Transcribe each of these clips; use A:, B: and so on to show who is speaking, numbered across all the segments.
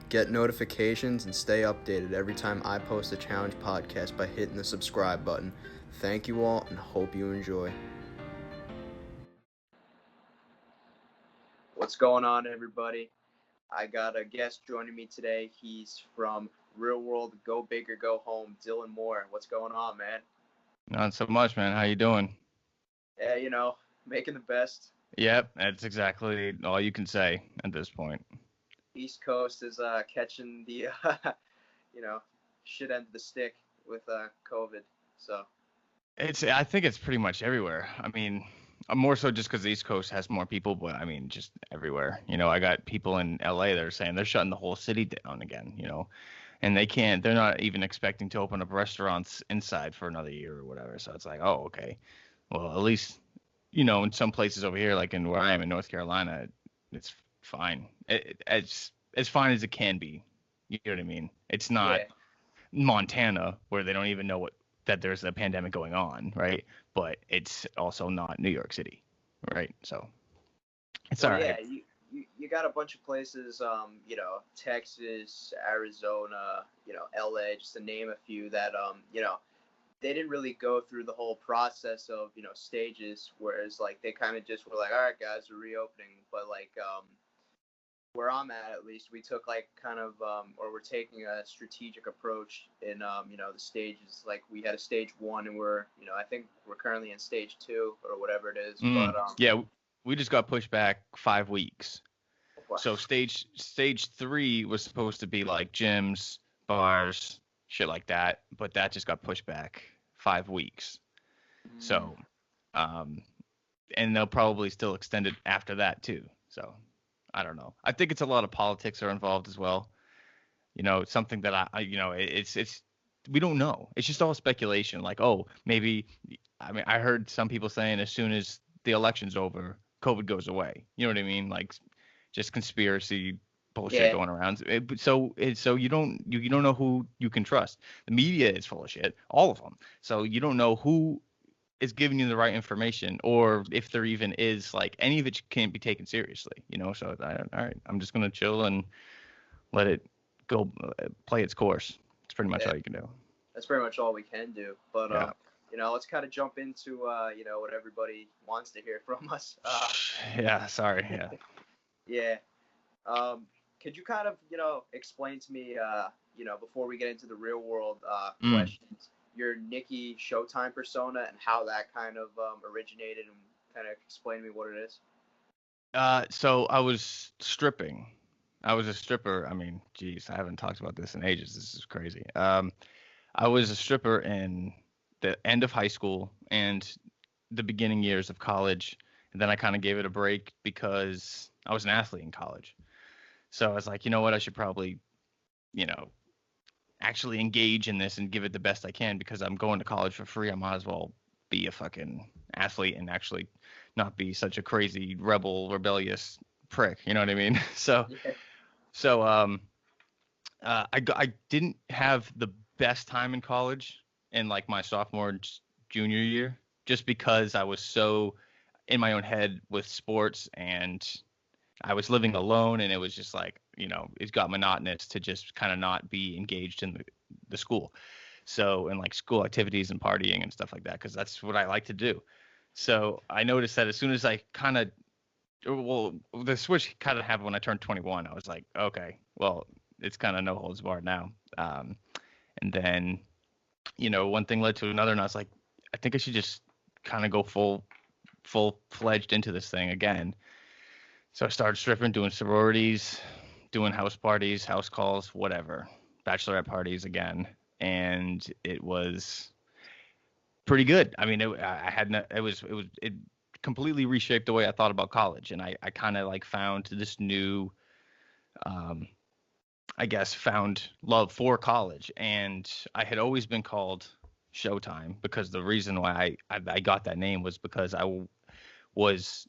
A: Get notifications and stay updated every time I post a challenge podcast by hitting the subscribe button. Thank you all and hope you enjoy. What's going on, everybody? I got a guest joining me today. He's from Real World Go Big or Go Home, Dylan Moore. What's going on, man?
B: Not so much, man. How you doing?
A: Yeah, making the best.
B: Yep, that's exactly all you can say at this point.
A: East Coast is catching the, shit end of the stick with COVID. So
B: I think it's pretty much everywhere. I mean, more so just because the East Coast has more people, but I mean, just everywhere. I got people in LA that are saying they're shutting the whole city down again, and they're not even expecting to open up restaurants inside for another year or whatever. So it's like, oh, okay. Well, at least, in some places over here, like in where I am in North Carolina, it's fine. It's as fine as it can be. You know what I mean? It's not Montana where they don't even know that there's a pandemic going on, right? But it's also not New York City, right? So it's all right.
A: Yeah, you got a bunch of places, Texas, Arizona, LA, just to name a few that, they didn't really go through the whole process of, stages, whereas, like, they kind of just were like, all right, guys, we're reopening. But, like, where I'm at least, we took, like, kind of, or we're taking a strategic approach in, the stages. Like, we had a stage 1, and we're, I think we're currently in stage 2 or whatever it is. But
B: yeah, we just got pushed back 5 weeks.
A: Wow.
B: So stage 3 was supposed to be like gyms, bars, shit like that, but that just got pushed back 5 weeks. So, and they'll probably still extend it after that too. So, I don't know. I think it's a lot of politics are involved as well. It's something that it's we don't know. It's just all speculation. Like, oh, maybe. I mean, I heard some people saying as soon as the election's over, COVID goes away. You know what I mean? Like, just conspiracy bullshit going around. So you don't know who you can trust. The media is full of shit, all of them. So you don't know who is giving you the right information, or if there even is, like, any of it can't be taken seriously. So all right, I'm just gonna chill and let it go, play its course. It's pretty much all you can do.
A: That's pretty much all we can do. But let's kind of jump into what everybody wants to hear from us.
B: Yeah, sorry. Yeah.
A: Yeah. Could you kind of, explain to me, before we get into the real world questions, your Nickyshowtime persona and how that kind of originated, and kind of explain to me what it is?
B: So I was stripping. I was a stripper. I mean, geez, I haven't talked about this in ages. This is crazy. I was a stripper in the end of high school and the beginning years of college. And then I kind of gave it a break because I was an athlete in college. So I was like, you know what, I should probably, actually engage in this and give it the best I can, because I'm going to college for free. I might as well be a fucking athlete and actually not be such a crazy rebellious prick. You know what I mean? I didn't have the best time in college in, like, my sophomore and junior year, just because I was so in my own head with sports, and I was living alone, and it was just like, it got monotonous to just kind of not be engaged in the school. So, and like school activities and partying and stuff like that, because that's what I like to do. So I noticed that as soon as I the switch kind of happened when I turned 21. I was like, okay, well, it's kind of no holds barred now. And then, one thing led to another, and I was like, I think I should just kind of go full-fledged into this thing again. So I started stripping, doing sororities, doing house parties, house calls, whatever, bachelorette parties again, and it was pretty good. I mean, it completely reshaped the way I thought about college, and I kind of like found this new, found love for college, and I had always been called Showtime, because the reason why I got that name was because I was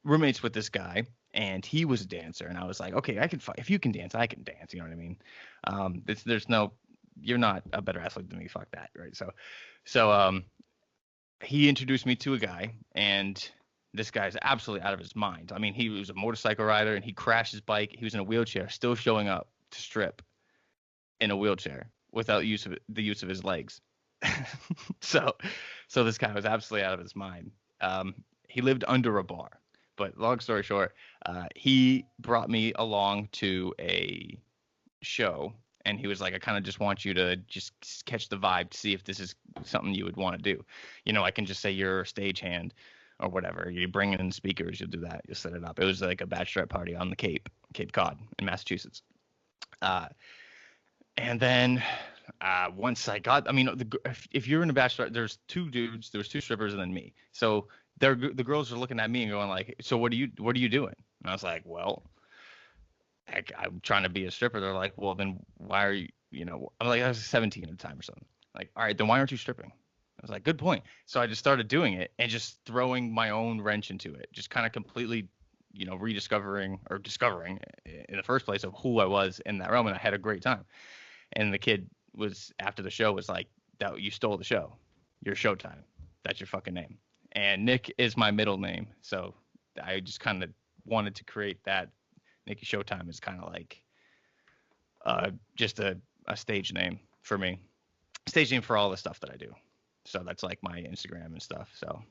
B: roommates with this guy, and he was a dancer, and I was like, okay, I can fight. If you can dance, I can dance. You know what I mean? You're not a better athlete than me. Fuck that, right? So he introduced me to a guy, and this guy's absolutely out of his mind. I mean, he was a motorcycle rider, and he crashed his bike. He was in a wheelchair, still showing up to strip in a wheelchair without the use of his legs. so so this guy was absolutely out of his mind. He lived under a bar, but long story short, he brought me along to a show, and he was like, I kind of just want you to just catch the vibe to see if this is something you would want to do. I can just say you're a stagehand or whatever. You bring in speakers, you'll do that, you'll set it up. It was like a bachelorette party on the Cape Cod in Massachusetts. And then once I got, if you're in a bachelor, there's two dudes, there was two strippers and then me. So the girls are looking at me and going like, so what are you doing? And I was like, well, I'm trying to be a stripper. They're like, well, then why are you, I'm like, I was 17 at the time or something. Like, all right, then why aren't you stripping? I was like, good point. So I just started doing it and just throwing my own wrench into it, just kind of completely, rediscovering or discovering in the first place of who I was in that realm. And I had a great time. And the kid was, after the show, was like, that you stole the show. You're Showtime. That's your fucking name. And Nick is my middle name. So I just kind of wanted to create that. Nickyshowtime is kind of like just a stage name for me. Stage name for all the stuff that I do. So that's like my Instagram and stuff. So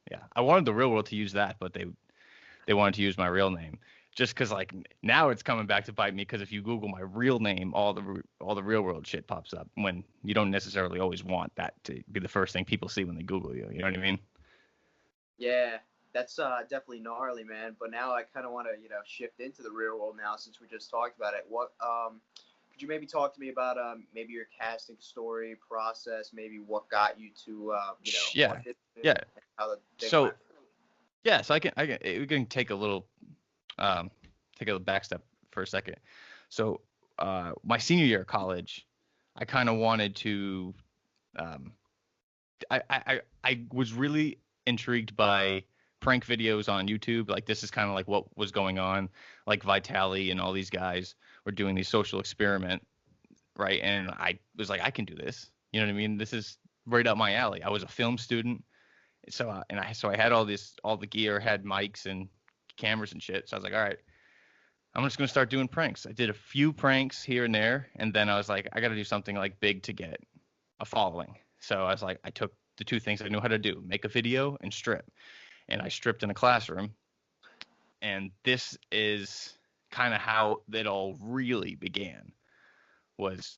B: yeah, I wanted the real world to use that, but they wanted to use my real name. Just because like now it's coming back to bite me, because if you Google my real name, all the real world shit pops up, when you don't necessarily always want that to be the first thing people see when they Google you. You know what I mean?
A: Yeah, that's definitely gnarly, man. But now I kind of want to shift into the real world now, since we just talked about it. What could you maybe talk to me about maybe your casting story process, maybe what got you to
B: yeah.
A: how the thing
B: So
A: went?
B: yeah, so we can take a little back step for a second. So my senior year of college, I kind of wanted to I was really intrigued by prank videos on YouTube. Like, this is kind of like what was going on, like Vitali and all these guys were doing these social experiment, right? And I was like, I can do this. You know what I mean? This is right up my alley. I was a film student. So I had all the gear, had mics and cameras and shit. So I was like, all right, I'm just gonna start doing pranks. I did a few pranks here and there, and then I was like, I got to do something like big to get a following. So I was like, I took the two things I knew how to do: make a video and strip. And I stripped in a classroom. And this is kind of how it all really began. Was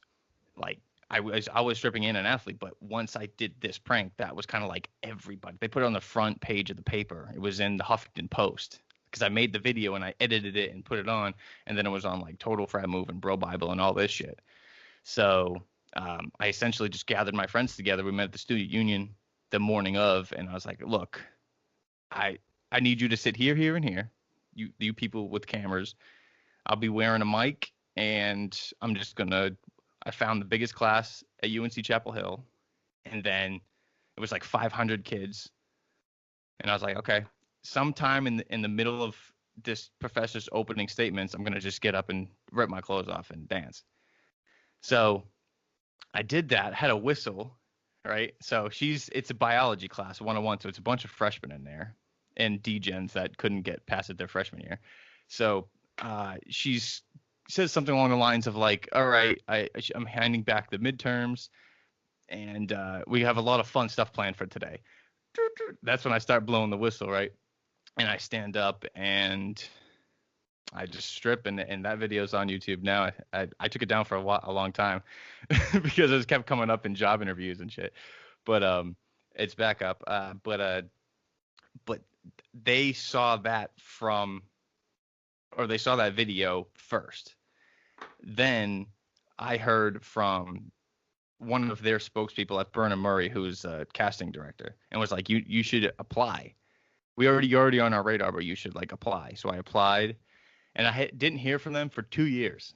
B: like I was stripping in an athlete, but once I did this prank, that was kind of like everybody. They put it on the front page of the paper. It was in the Huffington Post, because I made the video and I edited it and put it on, and then it was on like Total Frat Move and Bro Bible and all this shit. So I essentially just gathered my friends together. We met at the student union the morning of, and I was like, look, I need you to sit here, here, and here. You people with cameras. I'll be wearing a mic, and I found the biggest class at UNC Chapel Hill, and then it was like 500 kids, and I was like, okay, sometime in the middle of this professor's opening statements, I'm gonna just get up and rip my clothes off and dance. So I did that. Had a whistle, right? So it's a biology class, 101. So it's a bunch of freshmen in there and degens that couldn't get past it their freshman year. So she says something along the lines of like, all right, I'm handing back the midterms, and we have a lot of fun stuff planned for today. That's when I start blowing the whistle, right? And I stand up and I just strip, and that video's on YouTube now. I took it down for a long time because it kept coming up in job interviews and shit. But it's back up. But they saw that they saw that video first. Then I heard from one of their spokespeople at Burnham Murray, who's a casting director, and was like, you should apply. You're already on our radar, but you should like apply. So I applied, and I didn't hear from them for 2 years.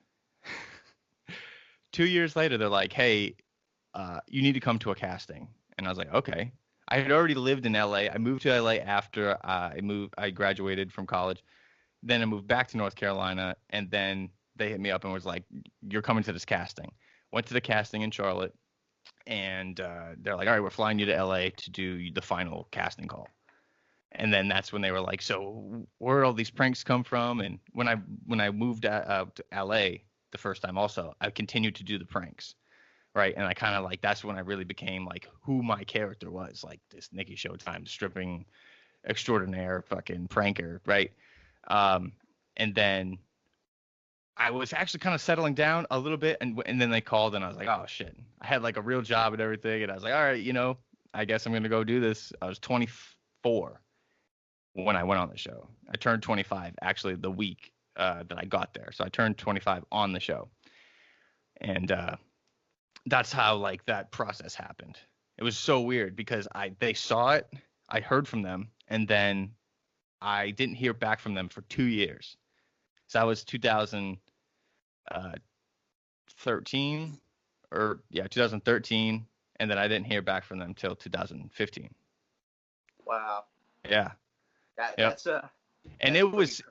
B: 2 years later, they're like, hey, you need to come to a casting. And I was like, okay. I had already lived in LA. I moved to LA after I graduated from college. Then I moved back to North Carolina, and then they hit me up and was like, you're coming to this casting. Went to the casting in Charlotte, and they're like, all right, we're flying you to LA to do the final casting call. And then that's when they were like, so where all these pranks come from? And when I moved out to LA, the first time also, I continued to do the pranks, right? And I kind of like that's when I really became like who my character was, like this Nickyshowtime stripping extraordinaire fucking pranker, right? Um, and then I was actually kind of settling down a little bit, and then they called, and I was like, oh shit, I had like a real job and everything, and I was like, all right, I guess I'm gonna go do this. I was 24 when I went on the show. I turned 25 actually the week that I got there, so I turned 25 on the show, and that's how like that process happened. It was so weird because they saw it, I heard from them, and then I didn't hear back from them for 2 years. So that was 2013 or yeah, 2013, and then I didn't hear back from them till 2015.
A: Wow.
B: Yeah. Yep.
A: That's a.
B: And
A: That's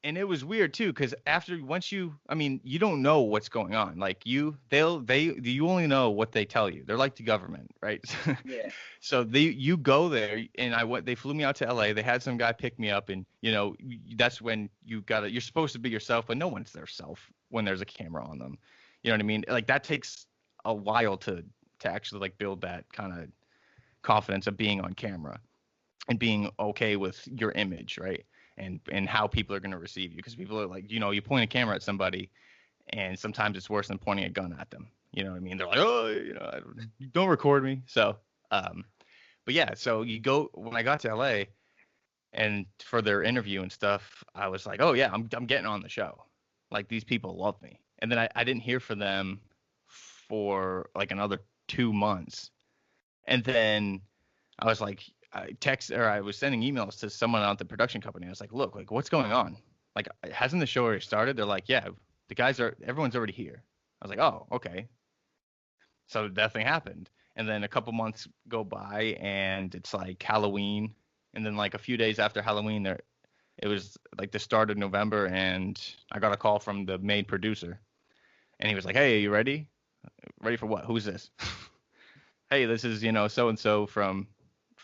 B: it was weird too, because once you, I mean, you don't know what's going on. Like you only know what they tell you. They're like the government, right?
A: Yeah.
B: So you go there, and they flew me out to LA. They had some guy pick me up, and that's when you're supposed to be yourself, but no one's their self when there's a camera on them. You know what I mean? Like that takes a while to actually like build that kind of confidence of being on camera and being okay with your image, right? And how people are going to receive you, because people are like, you point a camera at somebody, and sometimes it's worse than pointing a gun at them. You know what I mean? They're like, oh, don't record me. So, but yeah, so when I got to LA and for their interview and stuff, I was like, oh yeah, I'm getting on the show. Like these people love me. And then I didn't hear from them for like another 2 months. And then I was like, I was sending emails to someone at the production company. I was like, look, like what's going on? Like, hasn't the show already started? They're like, yeah, everyone's already here. I was like, oh, okay. So nothing happened. And then a couple months go by, and it's like Halloween. And then like a few days after Halloween, it was like the start of November, and I got a call from the main producer, and he was like, hey, are you ready? Ready for what? Who's this? Hey, this is so and so from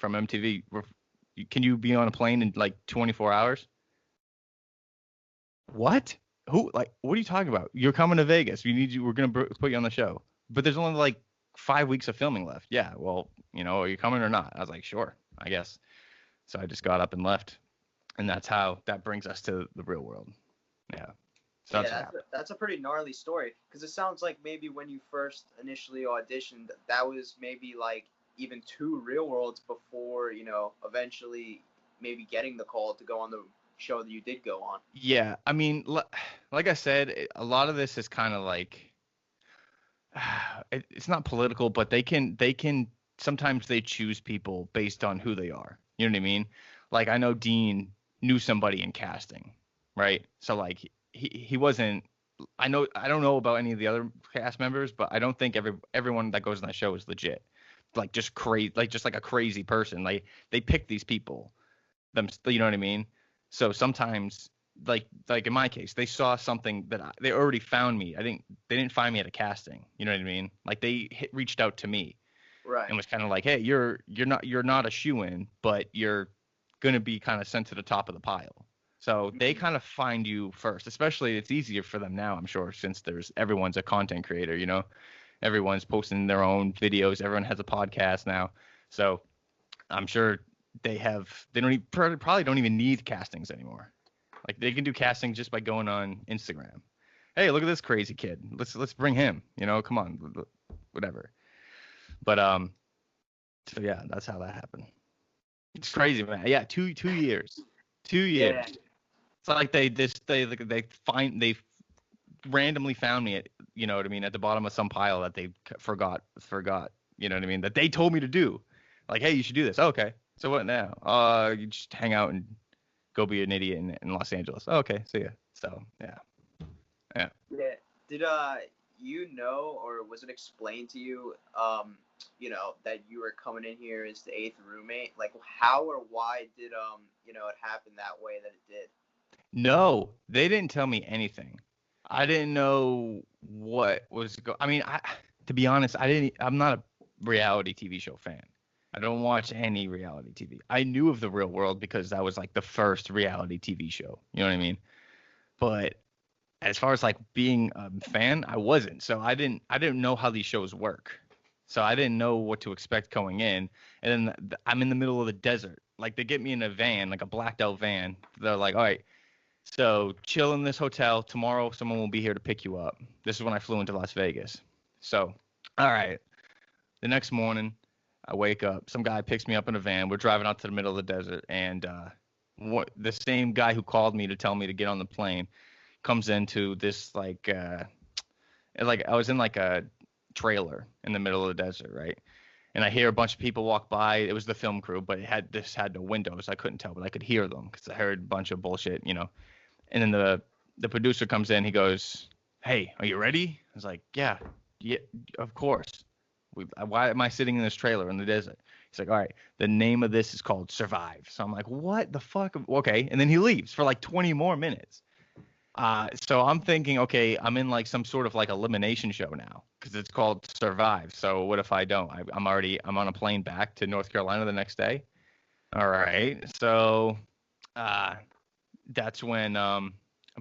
B: MTV. Can you be on a plane in like 24 hours? What? Who? Like, what are you talking about? You're coming to Vegas. We're gonna put you on the show, but there's only like 5 weeks of filming left. Yeah, well, are you coming or not? I was like, sure, I guess. So I just got up and left, and that's how that brings us to the real world. Yeah. So
A: that's a pretty gnarly story, because it sounds like maybe when you first initially auditioned, that was maybe like even 2 real worlds before, eventually maybe getting the call to go on the show that you did go on.
B: Yeah, I mean, like I said, a lot of this is kind of like, it's not political, but they can sometimes they choose people based on who they are. You know what I mean? Like I know Dean knew somebody in casting, right? So like he wasn't. I don't know about any of the other cast members, but I don't think everyone that goes on that show is legit. Like just crazy, like just like a crazy person. Like they pick these people, you know what I mean? So sometimes, like in my case, they saw something that they already found me. I think they didn't find me at a casting. You know what I mean? Like they reached out to me,
A: right?
B: And was kind of like, hey, you're not a shoo-in, but you're gonna be kind of sent to the top of the pile. So they kind of find you first. Especially it's easier for them now, I'm sure, since everyone's a content creator. Everyone's posting their own videos. Everyone has a podcast now. So I'm sure they probably don't even need castings anymore. Like they can do casting just by going on Instagram. Hey, look at this crazy kid. Let's bring him. Come on, whatever. But so yeah, that's how that happened. It's crazy, man. Yeah, 2 years. 2 years.
A: Yeah.
B: It's like they randomly found me at, you know what I mean, at the bottom of some pile that they forgot, you know what I mean, that they told me to do. Like, hey, you should do this. Okay. So what now? You just hang out and go be an idiot in Los Angeles. Okay, see ya. So yeah.
A: Yeah. Did or was it explained to you, that you were coming in here as the 8th roommate? Like, how or why did it happen that way that it did?
B: No, they didn't tell me anything. I didn't know what was I mean, to be honest, I'm not a reality TV show fan. I don't watch any reality TV. I knew of The Real World because that was like the first reality TV show. You know what I mean? But as far as like being a fan, I wasn't. So I didn't know how these shows work. So I didn't know what to expect going in. And then I'm in the middle of the desert. Like they get me in a van, like a blacked out van. They're like, all right, so chill in this hotel. Tomorrow someone will be here to pick you up. This is when I flew into Las Vegas. So, all right. The next morning, I wake up. Some guy picks me up in a van. We're driving out to the middle of the desert, and the same guy who called me to tell me to get on the plane comes into this like I was in like a trailer in the middle of the desert, right? And I hear a bunch of people walk by. It was the film crew, but this had no windows. I couldn't tell, but I could hear them because I heard a bunch of bullshit, you know. And then the producer comes in. He goes, "Hey, are you ready?" I was like, "Yeah, yeah, of course. Why am I sitting in this trailer in the desert?" He's like, "All right, the name of this is called Survive." So I'm like, "What the fuck?" Okay, and then he leaves for like 20 more minutes. So I'm thinking, okay, I'm in like some sort of like elimination show now because it's called Survive. So what if I don't? I'm on a plane back to North Carolina the next day. All right, so uh, that's when I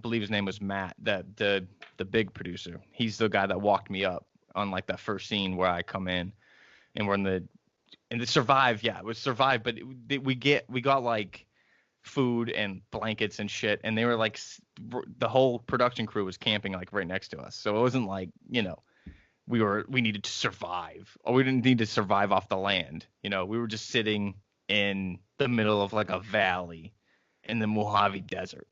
B: believe his name was Matt, that the big producer. He's the guy that walked me up on like that first scene where I come in and we're in the Survive. Yeah, it was Survive, but we got like food and blankets and shit, and they were like the whole production crew was camping like right next to us, so it wasn't like, you know, we needed to survive, or we didn't need to survive off the land, you know. We were just sitting in the middle of like a valley in the Mojave Desert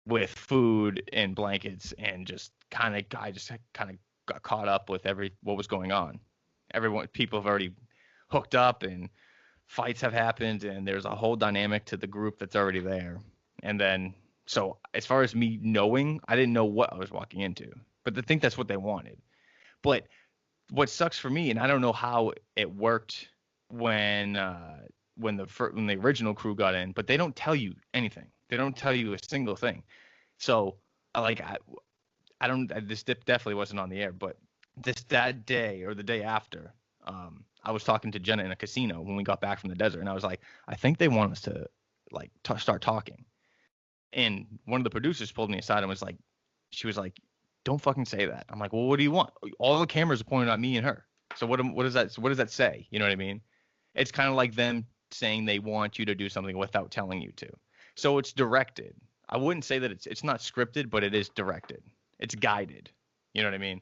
B: with food and blankets, and just kind of I just kind of got caught up with what was going on. People have already hooked up, and fights have happened, and there's a whole dynamic to the group that's already there. And then, so as far as me knowing, I didn't know what I was walking into, but I think that's what they wanted. But what sucks for me, and I don't know how it worked when when the original crew got in, but they don't tell you anything. They don't tell you a single thing. So like I don't this definitely wasn't on the air, but that day or the day after, I was talking to Jenna in a casino when we got back from the desert, and I was like, I think they want us to like start talking. And one of the producers pulled me aside and was like, she was like, don't fucking say that. I'm like, well, what do you want? All the cameras are pointed at me and her. So what does that, so what does that say? You know what I mean? It's kind of like them saying they want you to do something without telling you to. So it's directed. I wouldn't say that it's not scripted, but it is directed. It's guided. You know what I mean?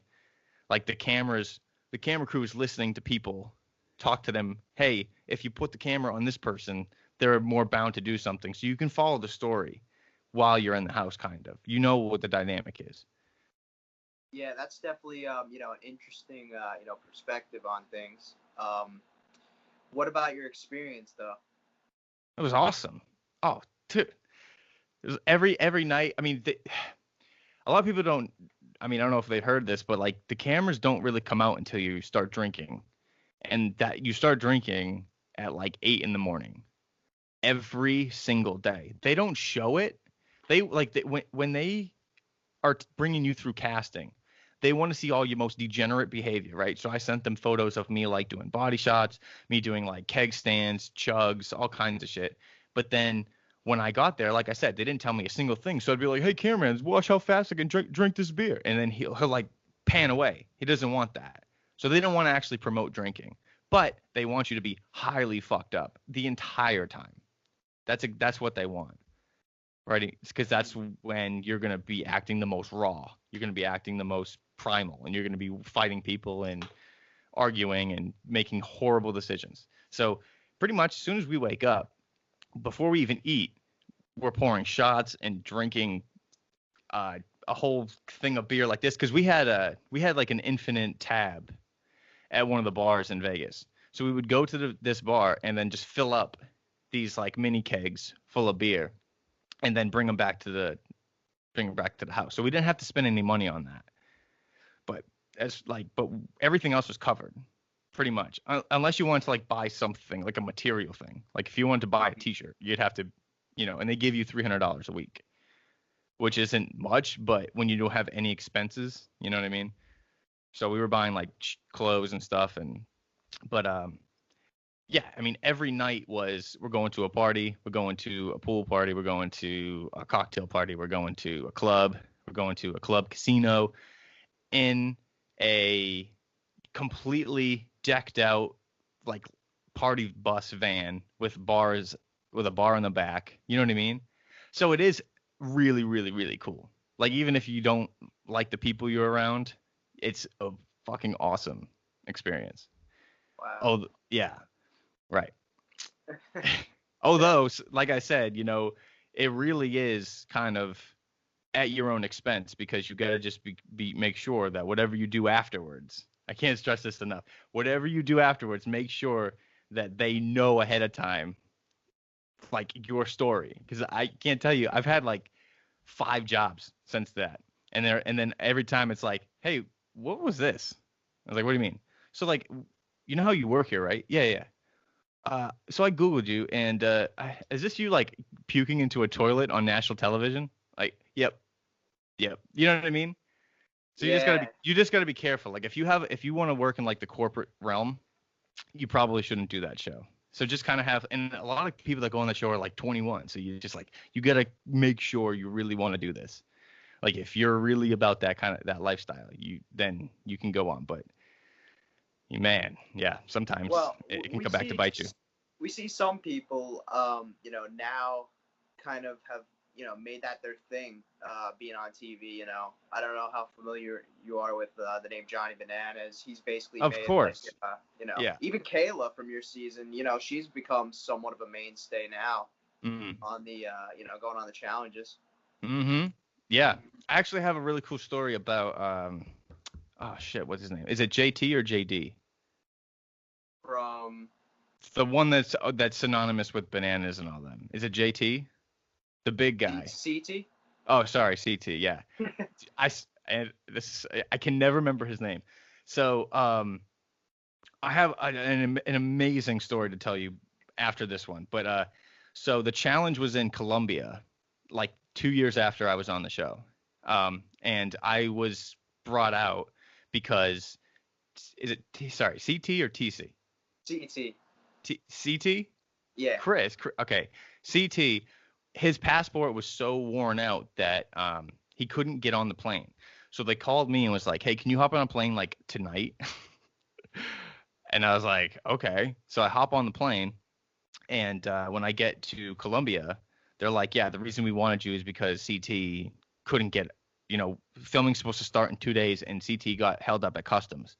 B: Like the camera crew is listening to people talk to them. Hey, if you put the camera on this person, they're more bound to do something. So you can follow the story while you're in the house, kind of. You know what the dynamic is.
A: Yeah, that's definitely an interesting perspective on things. What about your experience though?
B: It was awesome. Oh, dude. It was every night. I mean, a lot of people don't. I mean, I don't know if they heard this, but like the cameras don't really come out until you start drinking, and that you start drinking at like 8 in the morning every single day. They don't show it. When they are bringing you through casting, they want to see all your most degenerate behavior, right? So I sent them photos of me like doing body shots, me doing like keg stands, chugs, all kinds of shit. But then when I got there, like I said, they didn't tell me a single thing. So I'd be like, "Hey, cameramans, watch how fast I can drink this beer," and then he'll like pan away. He doesn't want that. So they don't want to actually promote drinking, but they want you to be highly fucked up the entire time. That's what they want, right? Because that's when you're going to be acting the most raw. You're going to be acting the most primal, and you're going to be fighting people and arguing and making horrible decisions. So pretty much as soon as we wake up, before we even eat, we're pouring shots and drinking a whole thing of beer like this, because we had like an infinite tab at one of the bars in Vegas. So we would go to this bar and then just fill up these like mini kegs full of beer, and then bring them back to the house. So we didn't have to spend any money on that. But but everything else was covered pretty much, unless you wanted to like buy something like a material thing. Like if you wanted to buy a T-shirt, you'd have to, and they give you $300 a week, which isn't much, but when you don't have any expenses, you know what I mean? So we were buying like clothes and stuff, but yeah, I mean, every night we're going to a party, we're going to a pool party, we're going to a cocktail party, we're going to a club, We're going to a club casino in a completely decked out like party bus van with bars with a bar in the back. You know what I mean? So it is really, really, really cool. Like even if you don't like the people you're around, it's a fucking awesome experience.
A: Wow.
B: Oh yeah, right.
A: Yeah.
B: Although, like I said, it really is kind of at your own expense because you got to just make sure that whatever you do afterwards, I can't stress this enough. Whatever you do afterwards, make sure that they know ahead of time, like your story. Because I can't tell you, I've had like 5 jobs since that, and then every time it's like, hey, what was this? I was like, what do you mean? So like, you know how you work here, right? Yeah, yeah. So I Googled you, and is this you like puking into a toilet on national television? Like, yep, yep. You know what I mean? So
A: Yeah.
B: you just gotta be careful. Like if you want to work in like the corporate realm, you probably shouldn't do that show. So just kind of have, and a lot of people that go on the show are like 21. So you just like, you gotta make sure you really want to do this. Like if you're really about that lifestyle, then you can go on. But man, yeah, sometimes
A: Well,
B: it can come back to bite you.
A: we see some people, now kind of have, made that their thing, being on TV. I don't know how familiar you are with the name Johnny Bananas. He's basically
B: Of
A: made like,
B: course. Yeah.
A: even Kayla from your season. She's become somewhat of a mainstay now
B: Mm.
A: on the, going on the challenges.
B: Mm-hmm. Yeah. I actually have a really cool story about oh shit, what's his name? Is it JT or JD?
A: From
B: The one that's synonymous with bananas and all them. Is it JT? The big guy.
A: CT.
B: Oh, sorry, CT. Yeah. I can never remember his name. So I have an amazing story to tell you after this one. But so the challenge was in Colombia, like 2 years after I was on the show, and I was brought out because is it sorry CT or TC?
A: CT.
B: CT?
A: Yeah.
B: Chris. Okay. CT. His passport was so worn out that he couldn't get on the plane. So they called me and was like, "Hey, can you hop on a plane like tonight?" And I was like, "Okay." So I hop on the plane, and when I get to Colombia, they're like, "Yeah, the reason we wanted you is because CT couldn't get, filming's supposed to start in 2 days, and CT got held up at customs."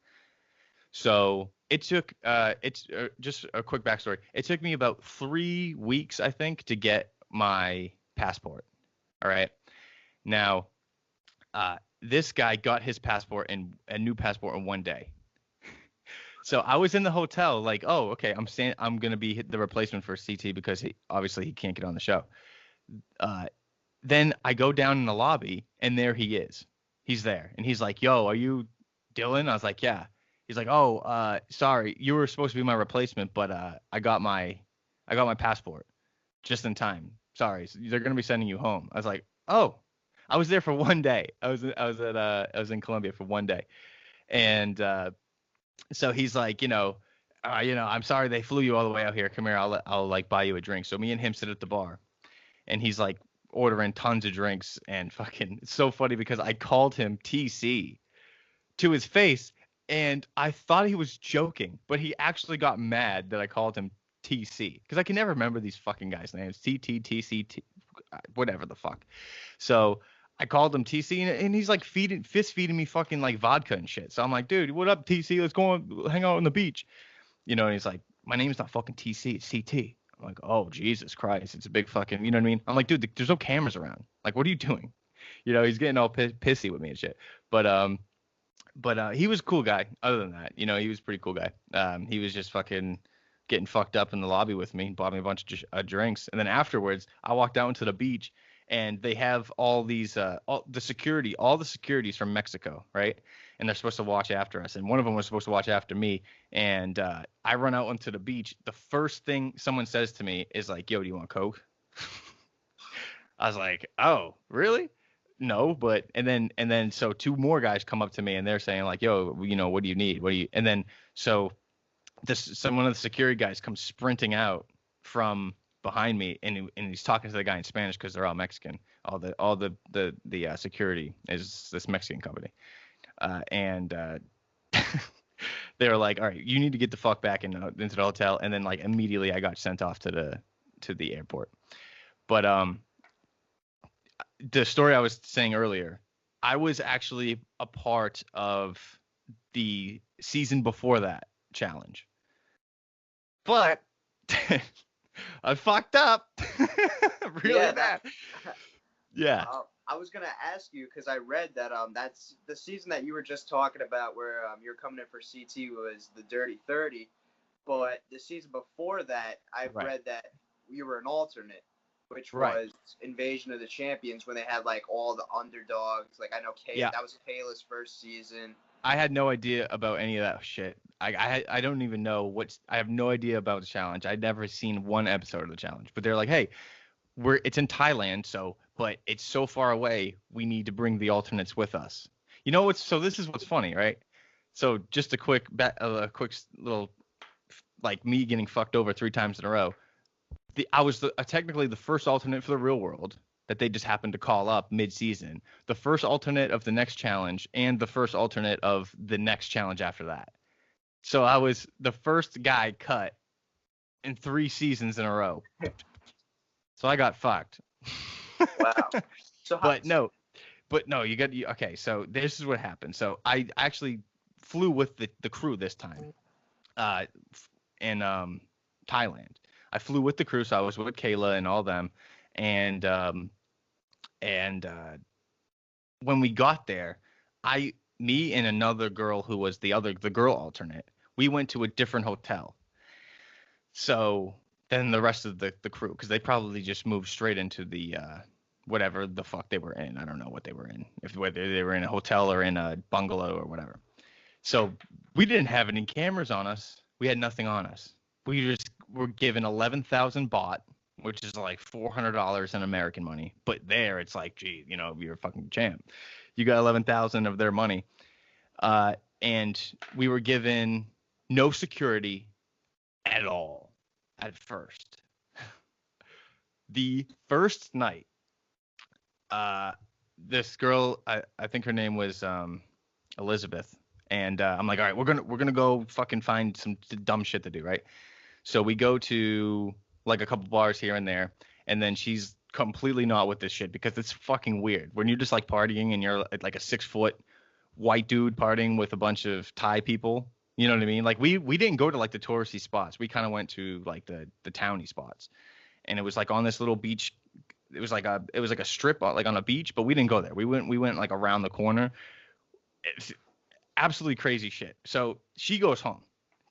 B: So it took it's just a quick backstory. It took me about 3 weeks, I think, to get my passport. All right. Now, this guy got his passport and a new passport in 1 day. So I was in the hotel, like, oh, okay, I'm gonna be the replacement for CT because he can't get on the show. Then I go down in the lobby and there he is. He's there and he's like, "Yo, are you Dylan?" I was like, "Yeah." He's like, "Oh, sorry, you were supposed to be my replacement, but I got my passport just in time. Sorry, so they're gonna be sending you home." I was like, "Oh." I was there for 1 day. I was in Colombia for 1 day, and so he's like, I'm sorry they flew you all the way out here. Come here, I'll like buy you a drink. So me and him sit at the bar, and he's like ordering tons of drinks, and fucking, it's so funny because I called him TC to his face, and I thought he was joking, but he actually got mad that I called him TC because I can never remember these fucking guys' names. TT, TC, whatever the fuck. So I called him TC, and he's like fist feeding me fucking like vodka and shit. So I'm like, "Dude, what up, TC? Let's go hang out on the beach." And he's like, "My name's not fucking TC, it's CT." I'm like, "Oh, Jesus Christ, it's a big fucking," you know what I mean? I'm like, "Dude, there's no cameras around. Like, what are you doing?" He's getting all pissy with me and shit. But he was a cool guy. Other than that, he was a pretty cool guy. He was just fucking getting fucked up in the lobby with me, bought me a bunch of drinks, and then afterwards, I walked out into the beach, and they have all these, all the securities from Mexico, right? And they're supposed to watch after us, and one of them was supposed to watch after me. And I run out onto the beach. The first thing someone says to me is like, "Yo, do you want Coke?" I was like, "Oh, really?" No, but and then so 2 more guys come up to me and they're saying like, "Yo, what do you need? And then so one of the security guys comes sprinting out from behind me, and he's talking to the guy in Spanish because they're all Mexican. All the security is this Mexican company, and they were like, all right, you need to get the fuck back into the hotel, and then like immediately I got sent off to the airport. But the story I was saying earlier, I was actually a part of the season before that challenge, but I fucked up really bad. Yeah.
A: I was gonna ask you because I read that that's the season that you were just talking about where you're coming in for CT was the Dirty 30, but the season before that I've read that you were an alternate, which was Invasion of the Champions when they had like all the underdogs. Like I know that was Kayla's first season.
B: I had no idea about any of that shit. I don't even know I have no idea about the challenge. I'd never seen one episode of the challenge, but they're like, hey, it's in Thailand, but it's so far away, we need to bring the alternates with us. You know so this is what's funny, right? So just a quick little, like me getting fucked over 3 times in a row. I was technically the first alternate for the real world that they just happened to call up mid-season, the first alternate of the next challenge, and the first alternate of the next challenge after that. So I was the first guy cut in 3 seasons in a row. So I got fucked.
A: Wow.
B: But no, okay. So this is what happened. So I actually flew with the crew this time, in Thailand. I flew with the crew, so I was with Kayla and all them, and when we got there, me and another girl who was the girl alternate, we went to a different hotel. So then the rest of the crew, because they probably just moved straight into the whatever the fuck they were in. I don't know what they were in, whether they were in a hotel or in a bungalow or whatever. So we didn't have any cameras on us. We had nothing on us. We just were given 11,000 baht, which is like $400 in American money. But there, it's like, gee, you're a fucking champ. You got 11,000 of their money. And we were given no security at all at first. The first night, this girl, I think her name was Elizabeth, and I'm like, all right, we're gonna go fucking find some dumb shit to do, right? So we go to like a couple bars here and there, and then she's completely not with this shit because it's fucking weird when you're just like partying and you're like a 6-foot white dude partying with a bunch of Thai people. You know what I mean? Like we didn't go to like the touristy spots. We kind of went to like the towny spots, and it was like on this little beach. It was like a strip like on a beach, but we didn't go there. We went like around the corner. It's absolutely crazy shit. So she goes home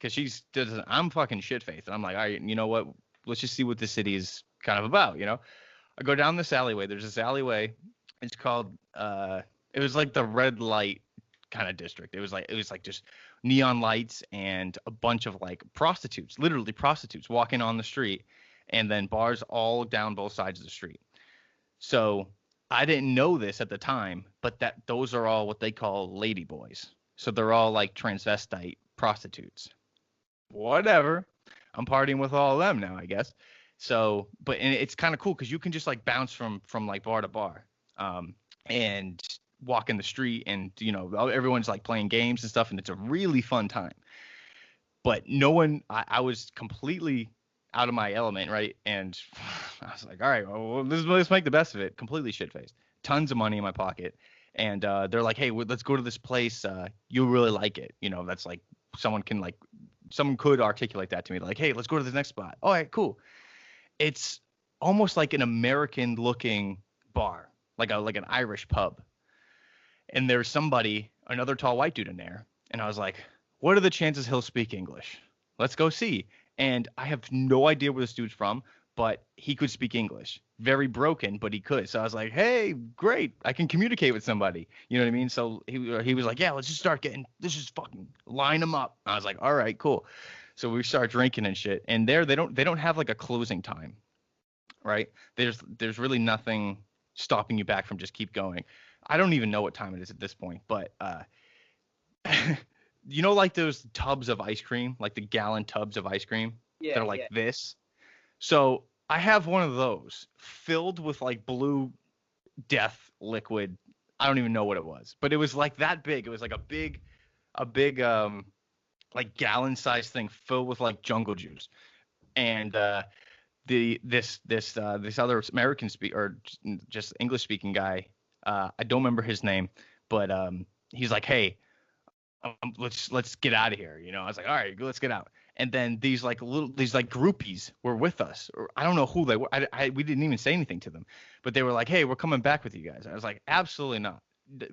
B: because I'm fucking shit faced, and I'm like, all right, you know what? Let's just see what this city is kind of about. I go down this alleyway. There's this alleyway. It's called it was like the red light kind of district. It was like just neon lights and a bunch of like prostitutes, literally prostitutes walking on the street, and then bars all down both sides of the street. So I didn't know this at the time, but those are all what they call lady boys. So they're all like transvestite prostitutes. Whatever. I'm partying with all of them now, I guess. So, and it's kind of cool because you can just like bounce from like bar to bar, and walk in the street, and everyone's like playing games and stuff, and it's a really fun time. But I was completely out of my element, right? And I was like, all right, well, let's make the best of it. Completely shit-faced. Tons of money in my pocket. And they're like, hey, let's go to this place. You'll really like it. That's like someone could articulate that to me. Like, hey, let's go to the next spot. All right, cool. It's almost like an American-looking bar, like an Irish pub. And there's another tall white dude in there. And I was like, what are the chances he'll speak English? Let's go see. And I have no idea where this dude's from, but he could speak English. Very broken, but he could. So I was like, hey, great. I can communicate with somebody. You know what I mean? So he was like, yeah, let's just fucking line them up. I was like, all right, cool. So we start drinking and shit. And there they don't have like a closing time, right? There's really nothing stopping you back from just keep going. I don't even know what time it is at this point, but like those tubs of ice cream, like the gallon tubs of ice cream that are like this. So I have one of those filled with like blue death liquid. I don't even know what it was, but it was like that big. It was like a big like gallon sized thing filled with like jungle juice. And this other American or just English speaking guy, I don't remember his name, but he's like, hey, let's get out of here. I was like, all right, let's get out. And then these like groupies were with us, or I don't know who they were. We didn't even say anything to them, but they were like, hey, we're coming back with you guys. I was like, absolutely not.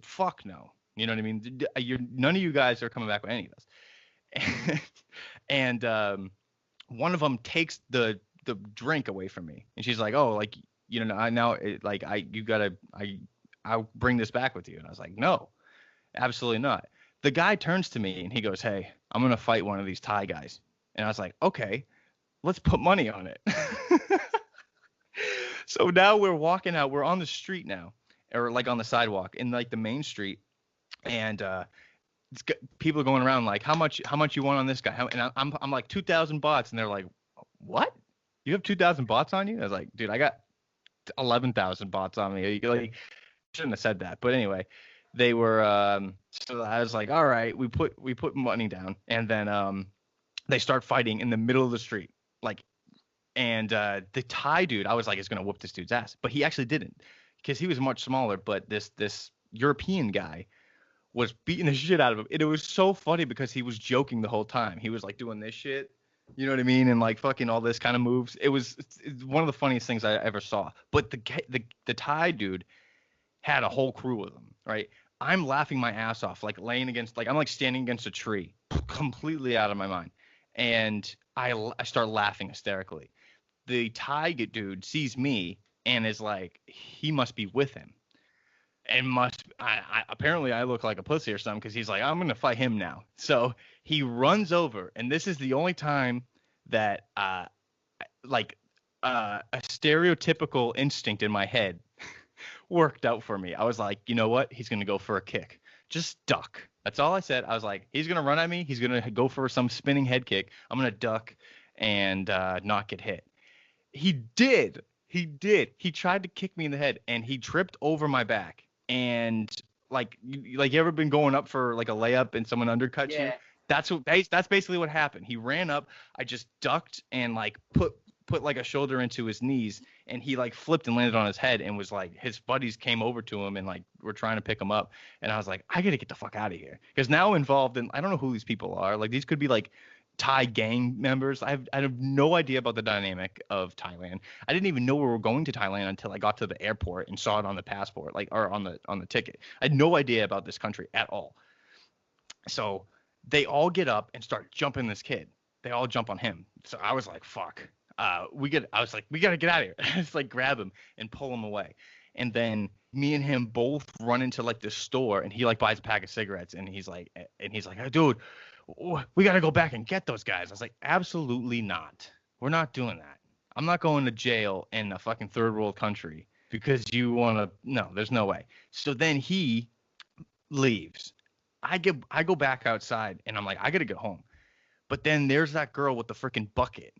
B: Fuck no. You know what I mean? None of you guys are coming back with any of us. And one of them takes the drink away from me, and she's like, oh, like, I now like I'll bring this back with you. And I was like, no, absolutely not. The guy turns to me and he goes, hey, I'm gonna fight one of these Thai guys. And I was like, okay, let's put money on it. So now we're walking out. We're on the street now, or like on the sidewalk in like the main street, and people are going around like, how much you want on this guy? And I'm like 2,000 bahts, and they're like, what? You have 2,000 bahts on you? I was like, dude, I got 11,000 bahts on me. Like, shouldn't have said that, but anyway, they were. So I was like, all right, we put money down, and then they start fighting in the middle of the street, like, and the Thai dude, I was like, is gonna whoop this dude's ass, but he actually didn't, because he was much smaller. But this European guy was beating the shit out of him. And it was so funny because he was joking the whole time. He was like doing this shit, you know what I mean, and like fucking all this kind of moves. It's one of the funniest things I ever saw. But the Thai dude had a whole crew with him, right? I'm laughing my ass off, like laying against, like I'm like standing against a tree, completely out of my mind, and I start laughing hysterically. The Thai dude sees me and is like, he must be with him. And apparently I look like a pussy or something, because he's like, I'm gonna fight him now. So he runs over, and this is the only time that like a stereotypical instinct in my head worked out for me. I was like, you know what? He's gonna go for a kick. Just duck. That's all I said. I was like, he's gonna run at me. He's gonna go for some spinning head kick. I'm gonna duck and not get hit. He did. He did. He tried to kick me in the head, and he tripped over my back. And like you ever been going up for like a layup and someone undercuts you? That's basically what happened. He ran up. I just ducked and like put like a shoulder into his knees, and he like flipped and landed on his head, and was like, his buddies came over to him and like were trying to pick him up. And I was like, I gotta get the fuck out of here, because now involved in, I don't know who these people are. Like, these could be like Thai gang members. I have no idea about the dynamic of Thailand. I didn't even know we were going to Thailand until I got to the airport and saw it on the passport, like, or on the ticket. I had no idea about this country at all. So they all get up and start jumping this kid. They all jump on him. So I was like, fuck. I was like, we gotta get out of here. I just like grab him and pull him away. And then me and him both run into like this store, and he like buys a pack of cigarettes, and he's like, hey, dude, we got to go back and get those guys. I was like, absolutely not. We're not doing that. I'm not going to jail in a fucking third world country because you want to. No, there's no way. So then he leaves. I go back outside, and I'm like, I got to get home. But then there's that girl with the freaking bucket.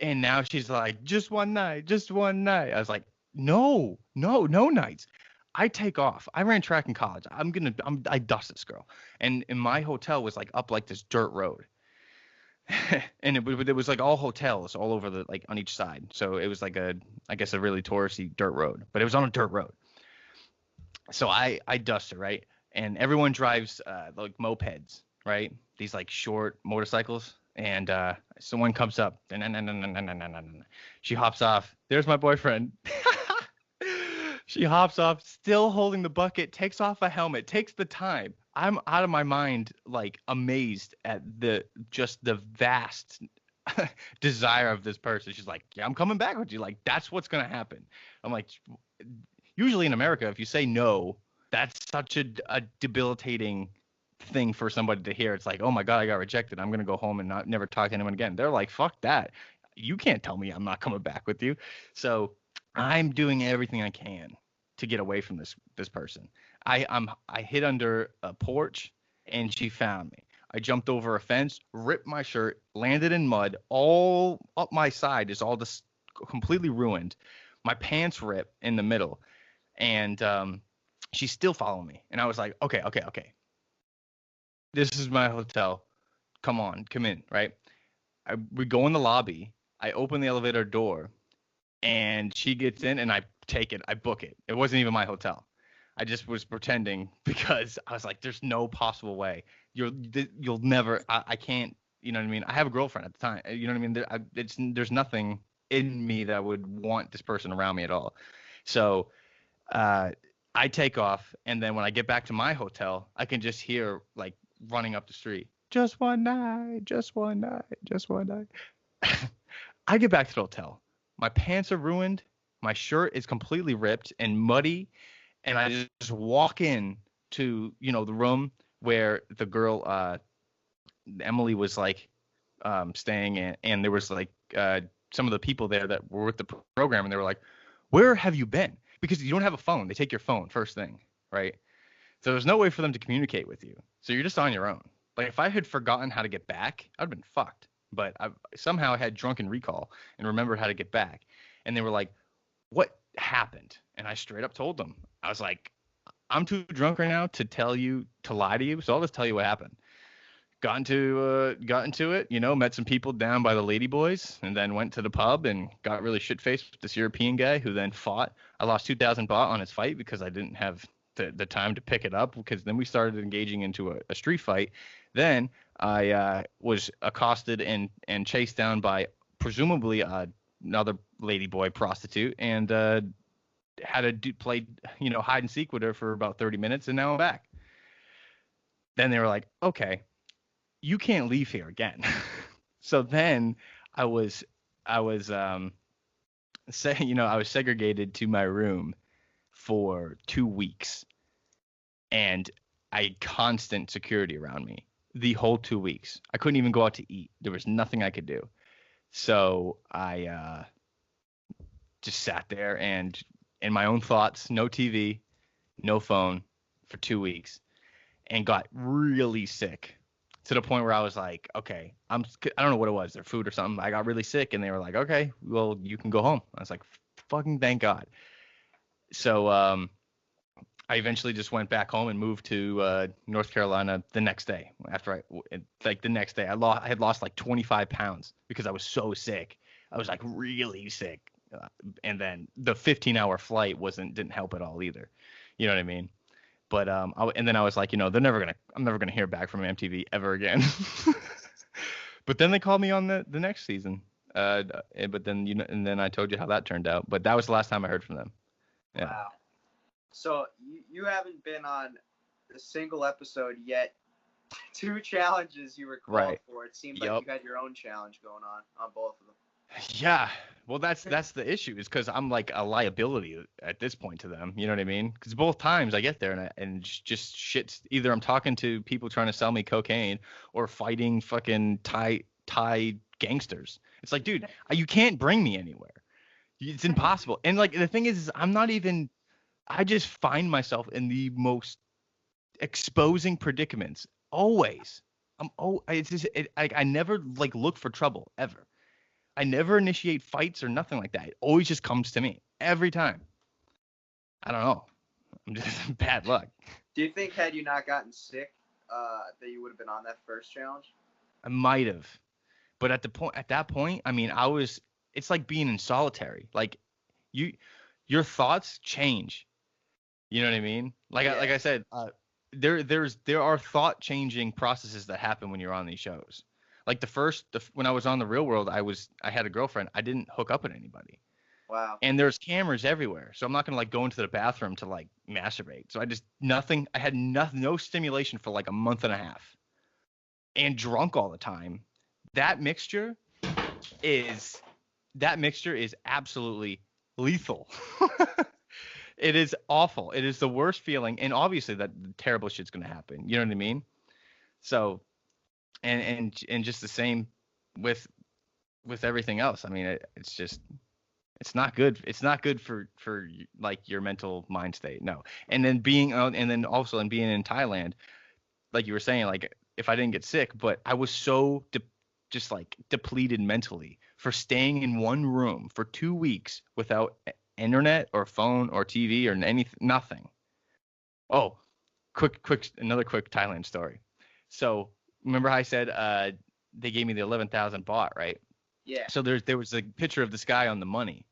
B: And now she's like, just one night, just one night. I was like, no nights. I take off. I ran track in college. I dust this girl. And my hotel was like up like this dirt road. And it was like all hotels all over the, like on each side. So it was like I guess a really touristy dirt road, but it was on a dirt road. So I dust her, right? And everyone drives like mopeds, right? These like short motorcycles. And someone comes up. She hops off. There's my boyfriend. She hops off, still holding the bucket, takes off a helmet, takes the time. I'm out of my mind, like amazed at the vast desire of this person. She's like, yeah, I'm coming back with you. Like, that's what's going to happen. I'm like, usually in America, if you say no, that's such a debilitating thing for somebody to hear. It's like, oh my God, I got rejected. I'm going to go home and never talk to anyone again. They're like, fuck that. You can't tell me I'm not coming back with you. So I'm doing everything I can to get away from this person. I hid under a porch, and she found me. I jumped over a fence, ripped my shirt, landed in mud. All up my side is all this completely ruined. My pants rip in the middle, and she's still following me. And I was like, okay, okay, okay. This is my hotel. Come on, come in, right? We go in the lobby. I open the elevator door, and she gets in, and I take it. I book it. It wasn't even my hotel. I just was pretending because I was like, "There's no possible way. You'll never. I can't. You know what I mean? I have a girlfriend at the time. You know what I mean? There's nothing in me that would want this person around me at all. So uh, I take off, and then when I get back to my hotel, I can just hear like running up the street. Just one night, just one night, just one night. I get back to the hotel. My pants are ruined. My shirt is completely ripped and muddy, and I just walk in to the room where the girl Emily was like staying in, and there was like some of the people there that were with the program, and they were like, "Where have you been?" Because you don't have a phone. They take your phone first thing, right? So there's no way for them to communicate with you. So you're just on your own. Like if I had forgotten how to get back, I'd been fucked. But I somehow had drunken recall and remembered how to get back. And they were like, "What happened?" And I straight up told them. I was like, "I'm too drunk right now to lie to you. So I'll just tell you what happened." Got into it, met some people down by the Lady Boys, and then went to the pub and got really shit faced with this European guy who then fought. I lost 2,000 baht on his fight because I didn't have the time to pick it up, because then we started engaging into a street fight. Then I was accosted and chased down by presumably another lady boy prostitute, and had to play hide and seek with her for about 30 minutes, and now I'm back. Then they were like, "Okay, you can't leave here again." So then I was segregated to my room for 2 weeks, and I had constant security around me the whole 2 weeks. I couldn't even go out to eat. There was nothing I could do. So I just sat there and in my own thoughts, no TV, no phone for 2 weeks, and got really sick to the point where I was like, okay, I don't know what it was, their food or something. I got really sick, and they were like, okay, well, you can go home. I was like, fucking thank God. So I eventually just went back home and moved to North Carolina the next day. The next day, I had lost like 25 pounds because I was so sick. I was like really sick. And then the 15-hour flight didn't help at all either. You know what I mean? But and then I was like, I'm never gonna hear back from MTV ever again. But then they called me on the next season. But then and then I told you how that turned out. But that was the last time I heard from them. Yeah.
A: Wow. So you haven't been on a single episode yet. 2 challenges you were called for. It seemed like you had your own challenge going on both of them.
B: Yeah. Well, that's the issue, is because I'm like a liability at this point to them. You know what I mean? Because both times I get there and just shit. Either I'm talking to people trying to sell me cocaine or fighting fucking Thai gangsters. It's like, dude, you can't bring me anywhere. It's impossible. And like the thing is I'm not even. I just find myself in the most exposing predicaments always. I never like look for trouble ever. I never initiate fights or nothing like that. It always just comes to me every time. I don't know. I'm just bad luck.
A: Do you think had you not gotten sick, that you would have been on that first challenge?
B: I might have, but at that point, I mean, it's like being in solitary. Like your thoughts change. You know what I mean? Like I said, there are thought changing processes that happen when you're on these shows. Like when I was on The Real World, I had a girlfriend. I didn't hook up with anybody.
A: Wow.
B: And there's cameras everywhere, so I'm not gonna like go into the bathroom to like masturbate. So I had no stimulation for like a month and a half, and drunk all the time. That mixture is absolutely lethal. It is awful. It is the worst feeling, and obviously that terrible shit's gonna happen. You know what I mean? So, and just the same with everything else. I mean, it's not good. It's not good for like your mental mind state. No. And then being in Thailand, like you were saying, like if I didn't get sick, but I was so just like depleted mentally for staying in one room for 2 weeks without internet or phone or TV or anything, nothing. Oh, another quick Thailand story. So remember how I said they gave me the 11,000 baht, right?
A: Yeah.
B: So there was a picture of this guy on the money,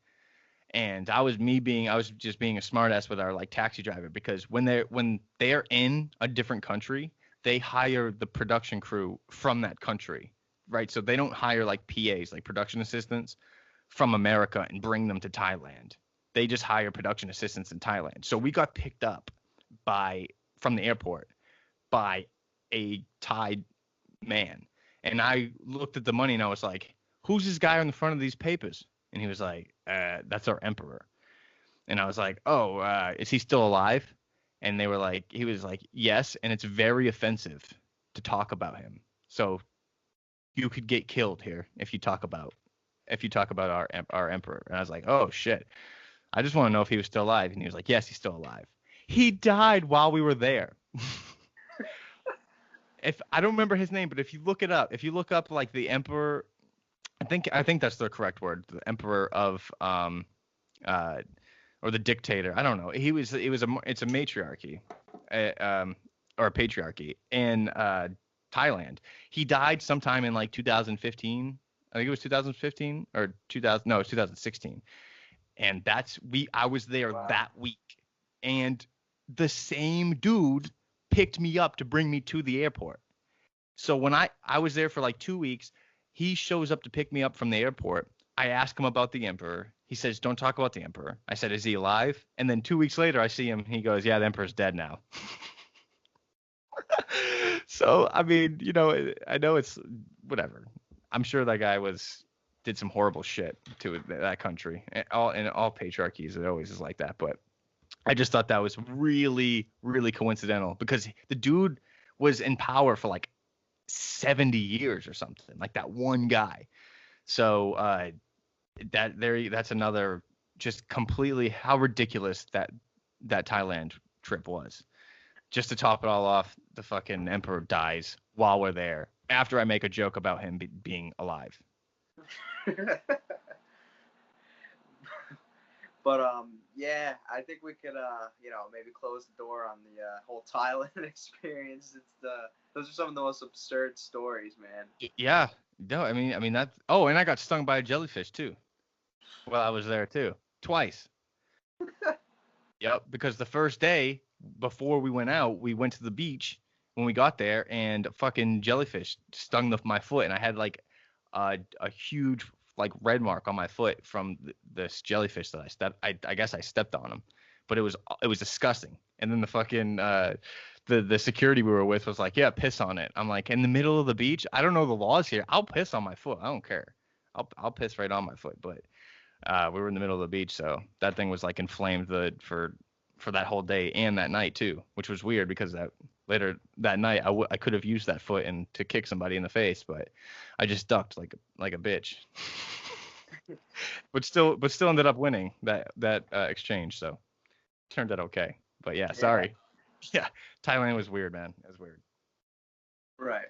B: and I was just being a smartass with our like taxi driver, because when they're in a different country, they hire the production crew from that country, right? So they don't hire like PAs, like production assistants from America, and bring them to Thailand. They just hire production assistants in Thailand. So we got picked up from the airport by a Thai man. And I looked at the money and I was like, who's this guy on the front of these papers? And he was like, that's our emperor. And I was like, oh, is he still alive? And he was like, yes. And it's very offensive to talk about him. So you could get killed here if you talk about our emperor. And I was like, oh shit. I just want to know if he was still alive. And he was like, yes, he's still alive. He died while we were there. If I don't remember his name, but if you look up like the emperor, I think that's the correct word, the emperor of or the dictator. I don't know. It's a matriarchy, or a patriarchy in Thailand. He died sometime in like 2015. I think it was 2015 or 2000. No, it was 2016. And I was there that week, and the same dude picked me up to bring me to the airport. So when I was there for like 2 weeks, he shows up to pick me up from the airport. I ask him about the emperor. He says, don't talk about the emperor. I said, is he alive? And then 2 weeks later, I see him. He goes, yeah, the emperor's dead now. So, I mean, I know it's whatever. I'm sure that guy did some horrible shit to that country. In all patriarchies, it always is like that. But I just thought that was really, really coincidental, because the dude was in power for like 70 years or something, like that one guy. So that's another just completely how ridiculous that Thailand trip was. Just to top it all off, the fucking emperor dies while we're there, after I make a joke about him being alive.
A: But yeah, I think we could maybe close the door on the whole Thailand experience. Those are some of the most absurd stories, man.
B: Yeah. No, I mean that. Oh, and I got stung by a jellyfish too. Well, I was there too, twice. Yep, because the first day before we went out, we went to the beach when we got there, and a fucking jellyfish stung my foot, and I had like a huge like red mark on my foot from this jellyfish that I stepped. I guess I stepped on him, but it was disgusting. And then the fucking the security we were with was like, yeah, piss on it. I'm like, in the middle of the beach, I don't know the laws here. I'll piss on my foot. I don't care. I'll piss right on my foot. But we were in the middle of the beach, so that thing was like inflamed for that whole day and that night too, which was weird, because later that night I could have used that foot to kick somebody in the face, but I just ducked like a bitch. but still ended up winning that exchange, so turned out okay. But yeah, sorry. Yeah, Thailand was weird, man. It was weird.
A: Right.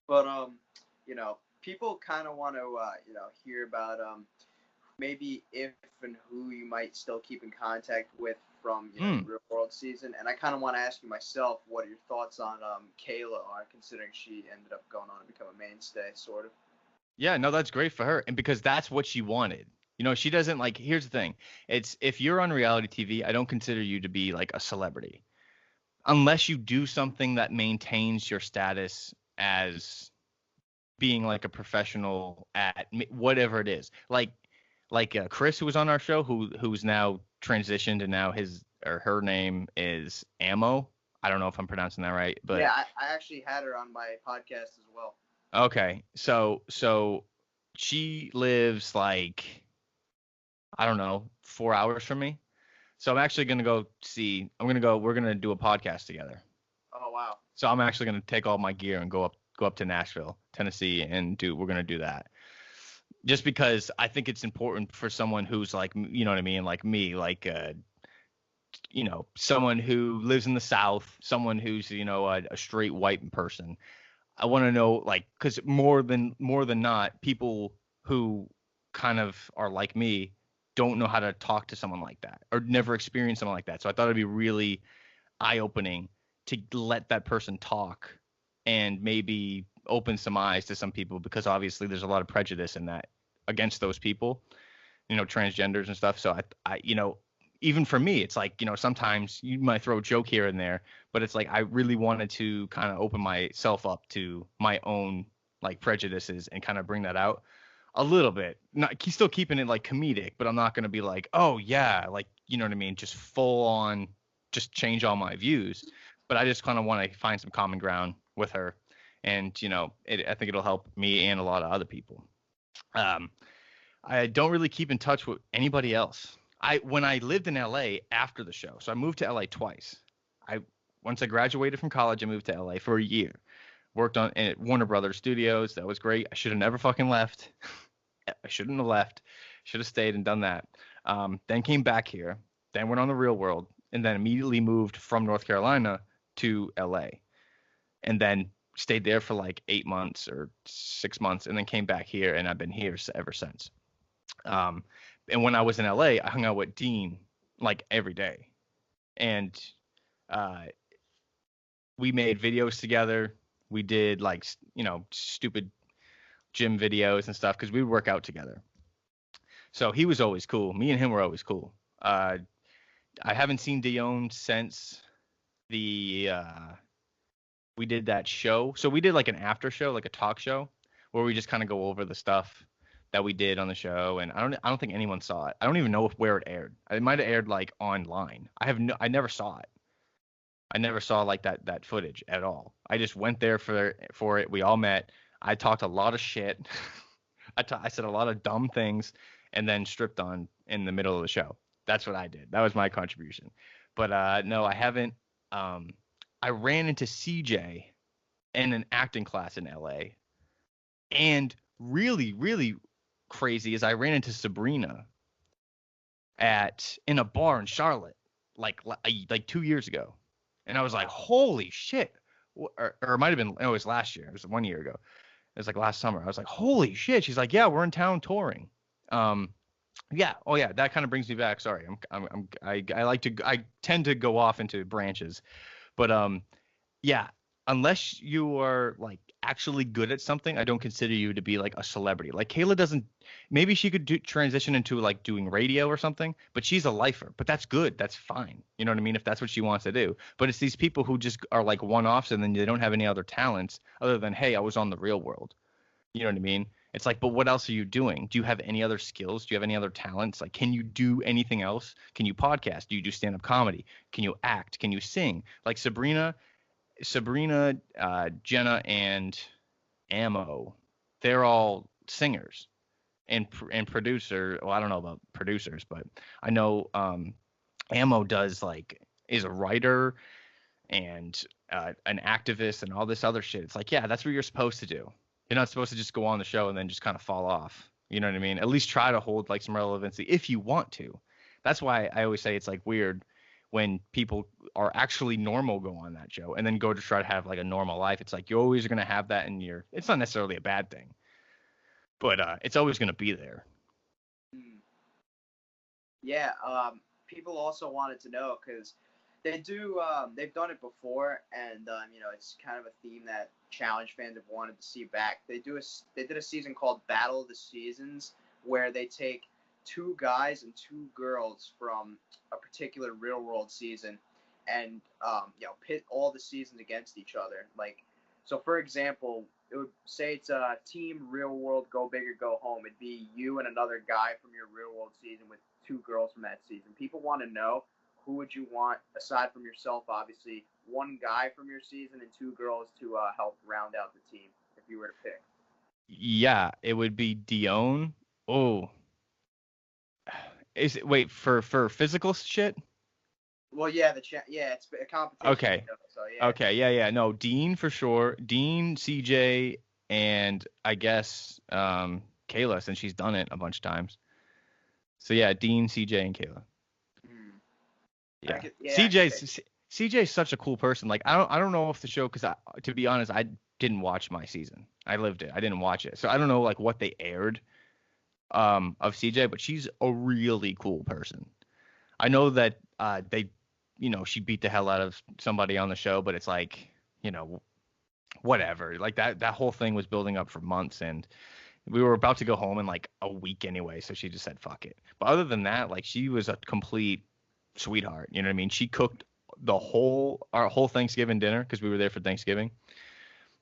A: But people kind of want to hear about maybe if and who you might still keep in contact with from the real world season. And I kind of want to ask you myself, what are your thoughts on Kayla are, considering she ended up going on to become a mainstay, sort of?
B: Yeah, no, that's great for her, and because that's what she wanted. She doesn't like. Here's the thing: it's if you're on reality TV, I don't consider you to be like a celebrity, unless you do something that maintains your status as being like a professional at whatever it is. Like Chris, who was on our show, who's now transitioned, and now his or her name is Ammo. I don't know if I'm pronouncing that right, but
A: yeah, I actually had her on my podcast as well.
B: Okay, so she lives like, I don't know, 4 hours from me. So I'm actually gonna go see. We're gonna do a podcast together.
A: Oh wow.
B: So I'm actually gonna take all my gear and go up to Nashville, Tennessee, and we're gonna do that. Just because I think it's important for someone who's like, you know what I mean, like me, like someone who lives in the South, someone who's a straight white person. I want to know, like, because more than not, people who kind of are like me don't know how to talk to someone like that or never experienced someone like that. So I thought it'd be really eye-opening to let that person talk and maybe open some eyes to some people, because obviously there's a lot of prejudice in that against those people, transgenders and stuff. So I even for me, it's like, sometimes you might throw a joke here and there, but it's like I really wanted to kind of open myself up to my own like prejudices and kind of bring that out a little bit. Not still keeping it like comedic, but I'm not going to be like, oh yeah, like, you know what I mean, just full on just change all my views. But I just kind of want to find some common ground with her, and I think it'll help me and a lot of other people. I don't really keep in touch with anybody else. When I lived in LA after the show, so I moved to LA twice. Once I graduated from college, I moved to LA for a year. Worked on at Warner Brothers Studios. That was great. I should have never fucking left. I shouldn't have left. Should have stayed and done that. Then came back here. Then went on the Real World, and then immediately moved from North Carolina to LA, and then stayed there for like 8 months or 6 months, and then came back here, and I've been here ever since. And when I was in LA, I hung out with Dean like every day, and we made videos together. We did like stupid gym videos and stuff because we would work out together. So he was always cool. Me and him were always cool. I haven't seen Dion since we did that show. So we did like an after show, like a talk show, where we just kind of go over the stuff that we did on the show. And I don't think anyone saw it. I don't even know where it aired. It might have aired like online. I never saw it. I never saw like that footage at all. I just went there for it. We all met. I talked a lot of shit. I said a lot of dumb things, and then stripped on in the middle of the show. That's what I did. That was my contribution. But no, I haven't. I ran into CJ in an acting class in LA, and really, really crazy is I ran into Sabrina in a bar in Charlotte like 2 years ago, and I was like, holy shit. Or it might have been, it was last year. It was 1 year ago. It was like last summer. I was like, holy shit. She's like, yeah, we're in town touring. Yeah. Oh yeah. That kind of brings me back. Sorry. I tend to go off into branches, but yeah, unless you are like actually good at something, I don't consider you to be like a celebrity. Like Kayla doesn't, maybe she could transition into like doing radio or something, but she's a lifer. But that's good. That's fine. You know what I mean? If that's what she wants to do. But it's these people who just are like one-offs, and then they don't have any other talents other than, hey, I was on the Real World. You know what I mean? It's like, but what else are you doing? Do you have any other skills? Do you have any other talents? Like, can you do anything else? Can you podcast? Do you do stand-up comedy? Can you act? Can you sing? Like Ceejai-Jenna, Jenna, and Ammo, they're all singers and producer. Well, I don't know about producers, but I know Ammo is a writer and an activist and all this other shit. It's like, yeah, that's what you're supposed to do. You're not supposed to just go on the show and then just kind of fall off. You know what I mean? At least try to hold like some relevancy if you want to. That's why I always say it's like weird when people are actually normal go on that show and then go to try to have like a normal life. It's like you're always going to have that in it's not necessarily a bad thing, but it's always going to be there.
A: Yeah. People also wanted to know because they've done it before, and it's kind of a theme that Challenge fans have wanted to see back. They did a season called Battle of the Seasons, where they take 2 guys and 2 girls from a particular Real World season, and pit all the seasons against each other. Like, so for example, it would say it's a Team Real World Go Big or Go Home. It'd be you and another guy from your Real World season with 2 girls from that season. People want to know, who would you want aside from yourself? Obviously, 1 guy from your season and 2 girls to help round out the team if you were to pick.
B: Yeah, it would be Dion. Oh. Is it, wait, for physical shit?
A: Well, yeah, it's a competition.
B: Okay.
A: So, yeah.
B: Okay, yeah. No, Dean for sure. Dean, CJ, and I guess Kayla, since she's done it a bunch of times. So yeah, Dean, CJ, and Kayla. Yeah. CJ's such a cool person. Like I don't know if the show, because to be honest, I didn't watch my season. I lived it. I didn't watch it, so I don't know like what they aired. of CJ, but she's a really cool person. I know that she beat the hell out of somebody on the show, but it's like, whatever. Like that whole thing was building up for months, and we were about to go home in like a week anyway, so she just said fuck it. But other than that, like she was a complete sweetheart. You know what I mean? She cooked our whole Thanksgiving dinner because we were there for Thanksgiving.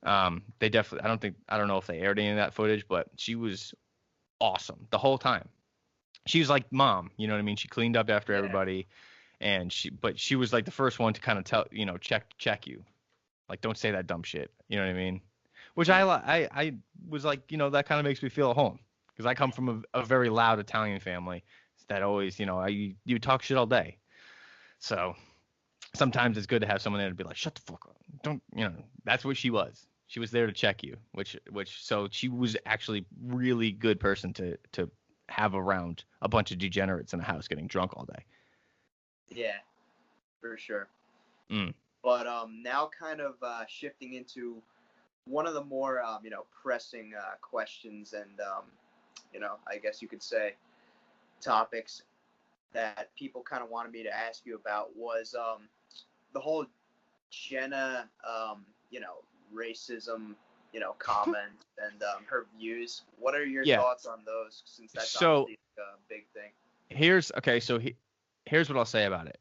B: They definitely I don't know if they aired any of that footage, but she was awesome the whole time. She was like mom, you know what I mean? She cleaned up after everybody, and she was like the first one to kind of tell, check you, like don't say that dumb shit, you know what I mean? Which I was like, that kind of makes me feel at home because I come from a very loud Italian family that always, you talk shit all day. So sometimes it's good to have someone there to be like, shut the fuck up. Don't, that's what she was. She was there to check you, so she was actually really good person to have around a bunch of degenerates in a house getting drunk all day.
A: Yeah, for sure.
B: Mm.
A: But now kind of shifting into one of the more pressing questions and I guess you could say topics that people kind of wanted me to ask you about was the whole Jenna racism comment and her views. What are your thoughts on those, since that's obviously a big thing?
B: Here's what I'll say about it.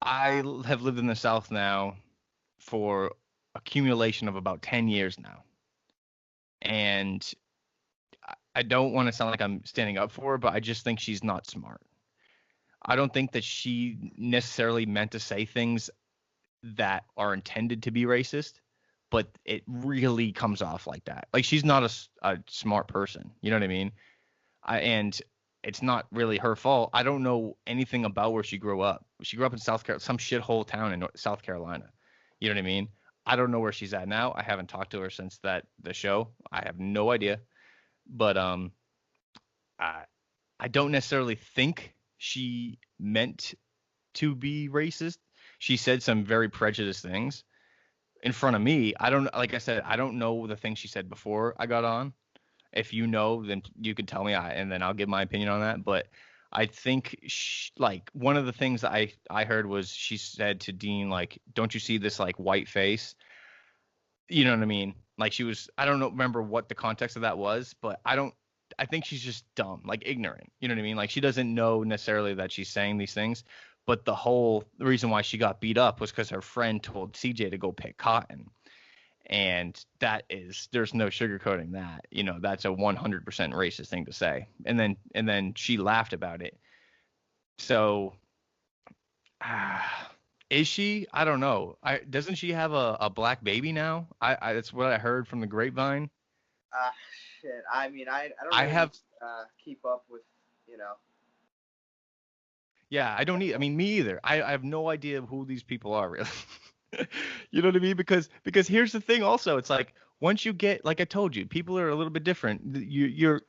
B: I have lived in the South now for accumulation of about 10 years now. And I don't want to sound like I'm standing up for her, but I just think she's not smart. I don't think that she necessarily meant to say things that are intended to be racist, but it really comes off like that. Like she's not a smart person. You know what I mean? And it's not really her fault. I don't know anything about where she grew up. She grew up in South Carolina, some shithole town in South Carolina. You know what I mean? I don't know where she's at now. I haven't talked to her since the show. I have no idea. But I don't necessarily think she meant to be racist. She said some very prejudiced things in front of me. Like I said, I don't know the things she said before I got on. If you know, then you can tell me, and then I'll give my opinion on that. But I think like one of the things that I heard was she said to Dean, like, don't you see this like white face? You know what I mean? Like I don't remember what the context of that was, but I think she's just dumb, like ignorant. You know what I mean? Like she doesn't know necessarily that she's saying these things. But the reason why she got beat up was because her friend told CJ to go pick cotton. And there's no sugarcoating that. That's a 100% racist thing to say. And then she laughed about it. So is she? I don't know. Doesn't she have a black baby now? That's what I heard from the grapevine.
A: Shit. I mean, I don't really keep up with,
B: Yeah, I don't need. I mean, me either. I have no idea who these people are really. You know what I mean? Because here's the thing. Also, it's like once you get, like I told you, people are a little bit different. You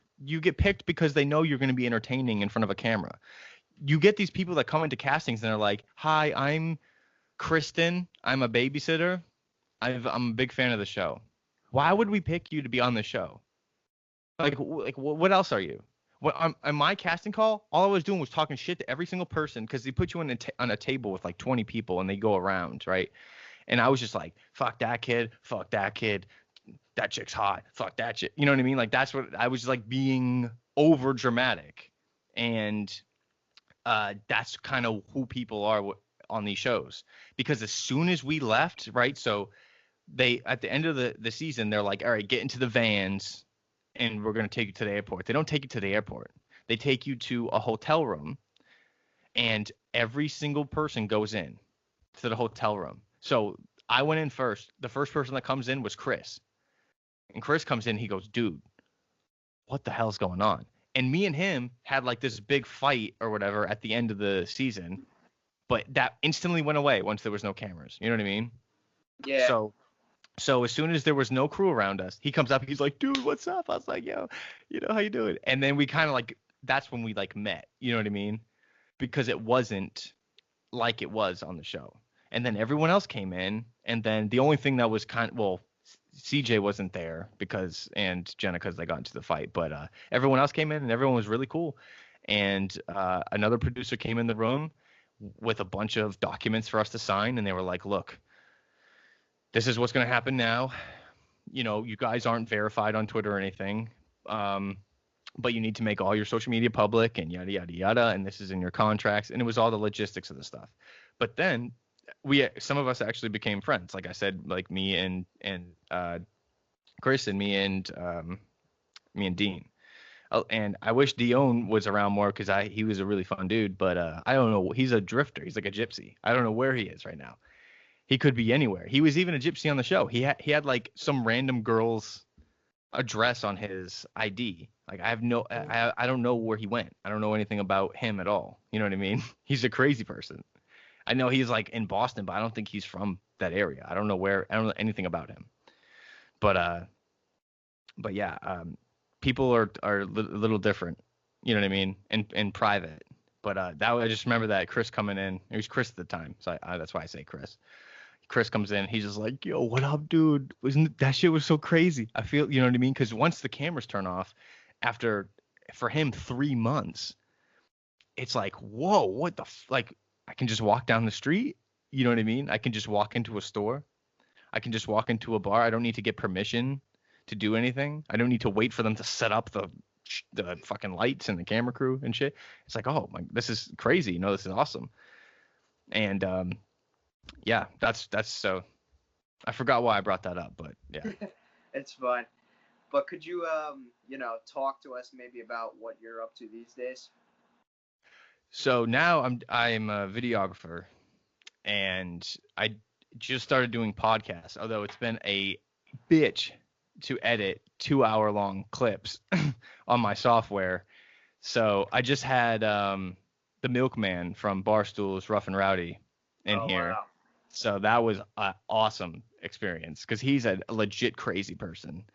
B: get picked because they know you're going to be entertaining in front of a camera. You get these people that come into castings and they're like, "Hi, I'm Kristen. I'm a babysitter. I'm a big fan of the show. Why would we pick you to be on the show? Like what else are you? On my casting call, all I was doing was talking shit to every single person because they put you on a table with like 20 people and they go around, right? And I was just like, fuck that kid, that chick's hot, fuck that shit. You know what I mean? Like that's what I was like being over dramatic, and that's kind of who people are on these shows. Because as soon as we left, right? So they at the end of the season, they're like, all right, get into the vans and we're going to take you to the airport. They don't take you to the airport. They take you to a hotel room, and every single person goes in to the hotel room. So I went in first. The first person that comes in was Chris. And Chris comes in, he goes, dude, what the hell's going on? And me and him had like this big fight or whatever at the end of the season, but that instantly went away once there was no cameras. You know what I mean?
A: Yeah.
B: So as soon as there was no crew around us, he comes up, he's like, dude, what's up? I was like, yo, how you doing? And then we kind of like, that's when we like met, you know what I mean? Because it wasn't like it was on the show. And then everyone else came in. And then the only thing that was CJ wasn't there and Jenna because they got into the fight, but everyone else came in and everyone was really cool. And another producer came in the room with a bunch of documents for us to sign, and they were like, "Look, this is what's going to happen now. You guys aren't verified on Twitter or anything, but you need to make all your social media public and yada yada yada, and this is in your contracts." And it was all the logistics of the stuff. But then some of us actually became friends. Like I said, like me and Chris and me and Dean. And I wish Dion was around more because he was a really fun dude. But I don't know. He's a drifter. He's like a gypsy. I don't know where he is right now. He could be anywhere. He was even a gypsy on the show. He had like some random girl's address on his ID. Like I don't know where he went. I don't know anything about him at all. You know what I mean? He's a crazy person. I know he's like in Boston, but I don't think he's from that area. I don't know anything about him. But yeah, people are a little different. You know what I mean? In private. But I just remember that Chris coming in. It was Chris at the time, so that's why I say Chris. Chris comes in. He's just like, "Yo, what up, dude? That shit was so crazy?" I feel, you know what I mean? Because once the cameras turn off, for him 3 months, it's like, whoa, what the like. I can just walk down the street. You know what I mean? I can just walk into a store. I can just walk into a bar. I don't need to get permission to do anything. I don't need to wait for them to set up the fucking lights and the camera crew and shit. It's like, oh my, this is crazy. This is awesome. And yeah, that's so. I forgot why I brought that up, but yeah.
A: It's fine. But could you talk to us maybe about what you're up to these days?
B: So now I'm a videographer, and I just started doing podcasts. Although it's been a bitch to edit 2-hour-long clips on my software. So I just had the milkman from Barstool's Rough and Rowdy in here. Wow. So that was an awesome experience because he's a legit crazy person.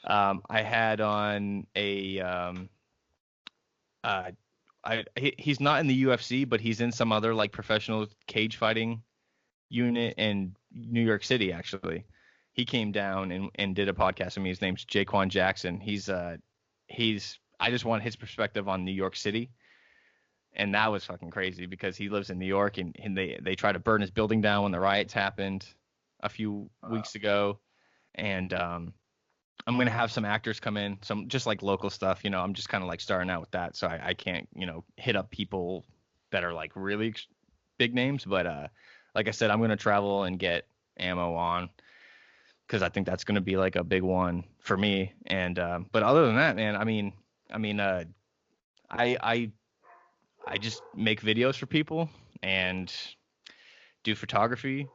B: I had on he's not in the UFC, but he's in some other like professional cage fighting unit in New York City. Actually, he came down and did a podcast with me. His name's Jaquan Jackson. I just want his perspective on New York City, and that was fucking crazy because he lives in New York and they tried to burn his building down when the riots happened a few weeks ago, and I'm going to have some actors come in, some just like local stuff. I'm just kind of like starting out with that. So I can't, hit up people that are like really big names. But like I said, I'm going to travel and get ammo on because I think that's going to be like a big one for me. And but other than that, man, I just make videos for people and do photography,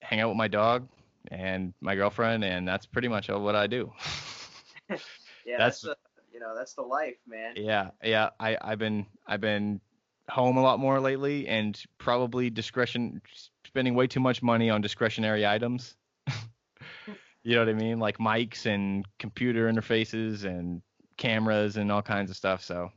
B: hang out with my dog and my girlfriend, and that's pretty much what I do.
A: Yeah, that's the life, man.
B: Yeah. I've been home a lot more lately, and probably spending way too much money on discretionary items. You know what I mean? Like mics and computer interfaces and cameras and all kinds of stuff. So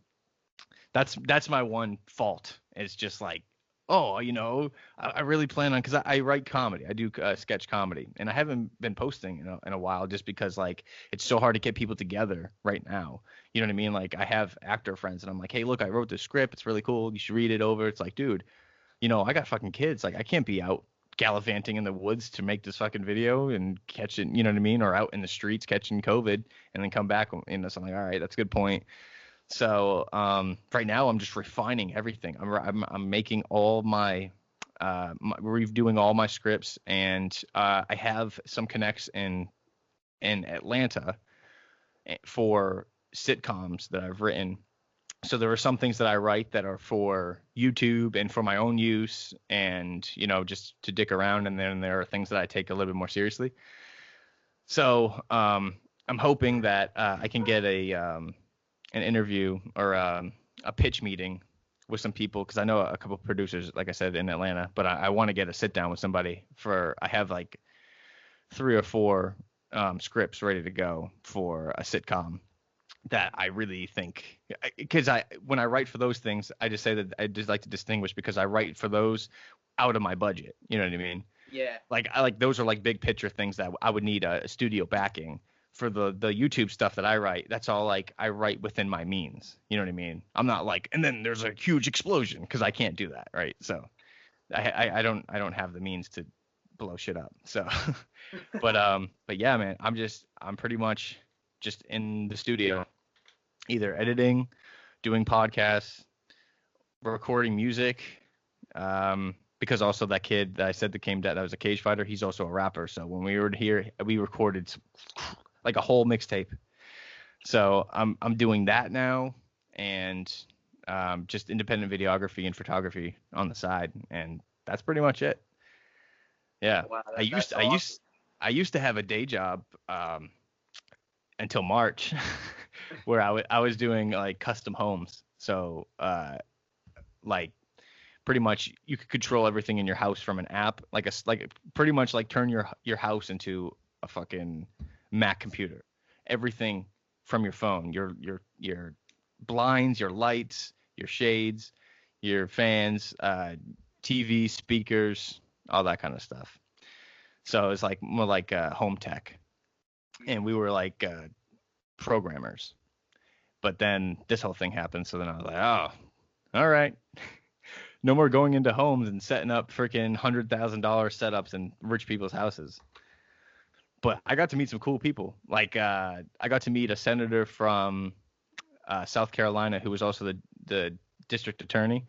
B: that's my one fault. It's just like, I really plan on, because I write comedy. I do sketch comedy, and I haven't been posting in a while just because like it's so hard to get people together right now. You know what I mean? Like I have actor friends, and I'm like, hey, look, I wrote this script. It's really cool. You should read it over. It's like, dude, I got fucking kids. Like I can't be out gallivanting in the woods to make this fucking video and catch it. You know what I mean? Or out in the streets catching COVID and then come back. So I'm like, all right, that's a good point. So right now I'm just refining everything. I'm making all redoing all my scripts, and I have some connects in Atlanta for sitcoms that I've written. So there are some things that I write that are for YouTube and for my own use, and just to dick around, and then there are things that I take a little bit more seriously. So I'm hoping that I can get an interview or a pitch meeting with some people, because I know a couple of producers, like I said, in Atlanta, but I want to get a sit down with somebody. I have like 3 or 4 scripts ready to go for a sitcom that I really think, because when I write for those things, I just say that I just like to distinguish because I write for those out of my budget. You know what I mean?
A: Yeah.
B: Like I like those are like big picture things that I would need a studio backing. For the YouTube stuff that I write, that's all like I write within my means. You know what I mean? I'm not like, and then there's a huge explosion, because I can't do that, right? So I don't have the means to blow shit up. So, but yeah, man, I'm pretty much just in the studio, either editing, doing podcasts, recording music. Because also that kid that I said that came down, that was a cage fighter, he's also a rapper. So when we were here, we recorded like a whole mixtape. So I'm doing that now, and just independent videography and photography on the side, and that's pretty much it. Yeah,
A: Wow,
B: I used
A: that's
B: I
A: awesome.
B: used I used to have a day job until March, where I was doing like custom homes. So like pretty much you could control everything in your house from an app, like pretty much like turn your house into a fucking Mac computer. Everything from your phone, your blinds, your lights, your shades, your fans, TV, speakers, all that kind of stuff. So it's like more like home tech, and we were like programmers. But then this whole thing happened, so then I was like, oh, all right, no more going into homes and setting up freaking $100,000 setups in rich people's houses. But I got to meet some cool people. Like I got to meet a senator from South Carolina who was also the district attorney,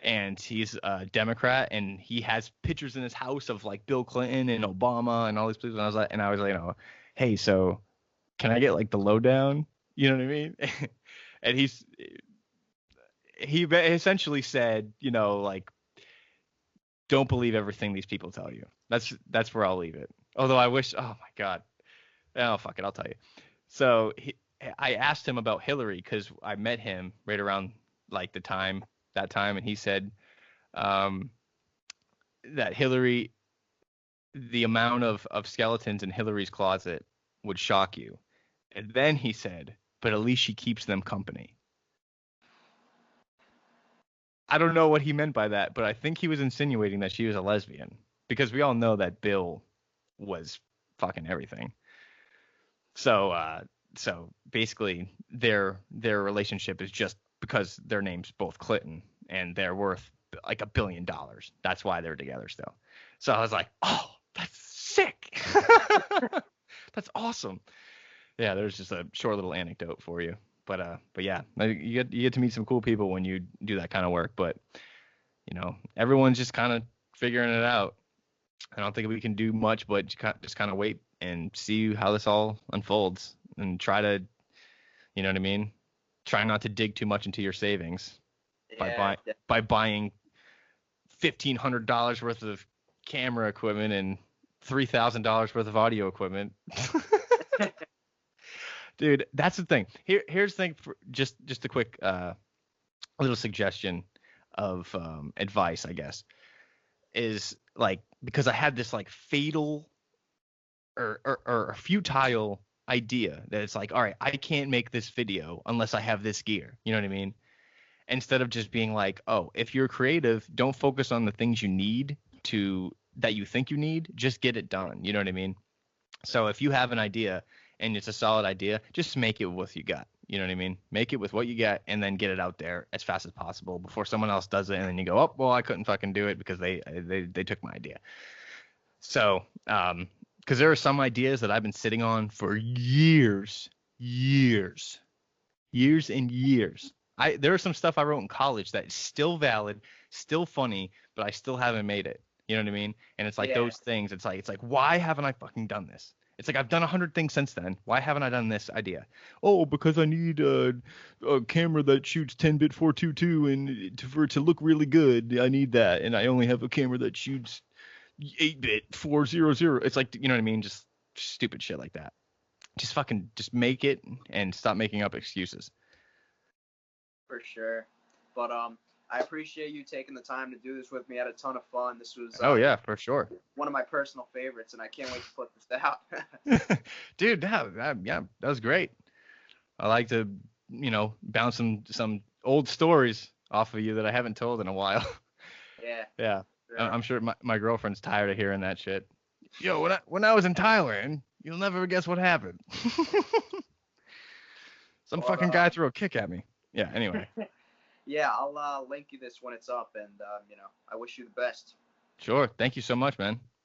B: and he's a Democrat, and he has pictures in his house of like Bill Clinton and Obama and all these people. And I was like, hey, so can I get like the lowdown? You know what I mean? And he essentially said, like, don't believe everything these people tell you. That's where I'll leave it. Although I wish, oh my God, oh fuck it, I'll tell you. So I asked him about Hillary because I met him right around like that time, and he said um, that Hillary, the amount of skeletons in Hillary's closet would shock you. And then he said, but at least she keeps them company. I don't know what he meant by that, but I think he was insinuating that she was a lesbian, because we all know that Bill was fucking everything. So so basically their relationship is just because their names both Clinton, and they're worth like $1 billion. That's why they're together still. So I was like, oh, that's sick. That's awesome. Yeah, there's just a short little anecdote for you. But yeah, you get to meet some cool people when you do that kind of work. But everyone's just kind of figuring it out. I don't think we can do much, but just kind of wait and see how this all unfolds, and try to, you know what I mean? Try not to dig too much into your savings by
A: Yeah.
B: by buying $1,500 worth of camera equipment and $3,000 worth of audio equipment. Dude, that's the thing. Here's the thing. For just a quick little suggestion of advice, I guess, is like, because I had this like fatal or futile idea that it's like, all right, I can't make this video unless I have this gear. You know what I mean? Instead of just being like, oh, if you're creative, don't focus on the things you need to that you think you need, just get it done. You know what I mean? So if you have an idea and it's a solid idea, just make it with what you got. You know what I mean? Make it with what you got, and then get it out there as fast as possible before someone else does it, and then you go, oh, well, I couldn't fucking do it because they took my idea. So, because there are some ideas that I've been sitting on for years, and years. There is some stuff I wrote in college that is still valid, still funny, but I still haven't made it. You know what I mean? And it's like
A: Yeah.
B: those things. It's like why haven't I fucking done this? It's like I've done 100 things since then. Why haven't I done this idea? Oh, because I need a camera that shoots 10-bit 422, and for it to look really good, I need that. And I only have a camera that shoots 8-bit 400. It's like, you know what I mean? Just stupid shit like that. Just make it and stop making up excuses.
A: For sure. But I appreciate you taking the time to do this with me. I had a ton of fun. This was
B: Oh yeah, for sure.
A: one of my personal favorites, and I can't wait to put this out.
B: Dude, yeah, that was great. I like to, bounce some old stories off of you that I haven't told in a while.
A: Yeah.
B: Yeah.
A: Yeah.
B: I'm sure my girlfriend's tired of hearing that shit. Yo, when I was in Thailand, you'll never guess what happened. Some
A: But
B: fucking guy threw a kick at me. Yeah. Anyway.
A: yeah, I'll link you this when it's up, and I wish you the best.
B: Sure. Thank you so much, man.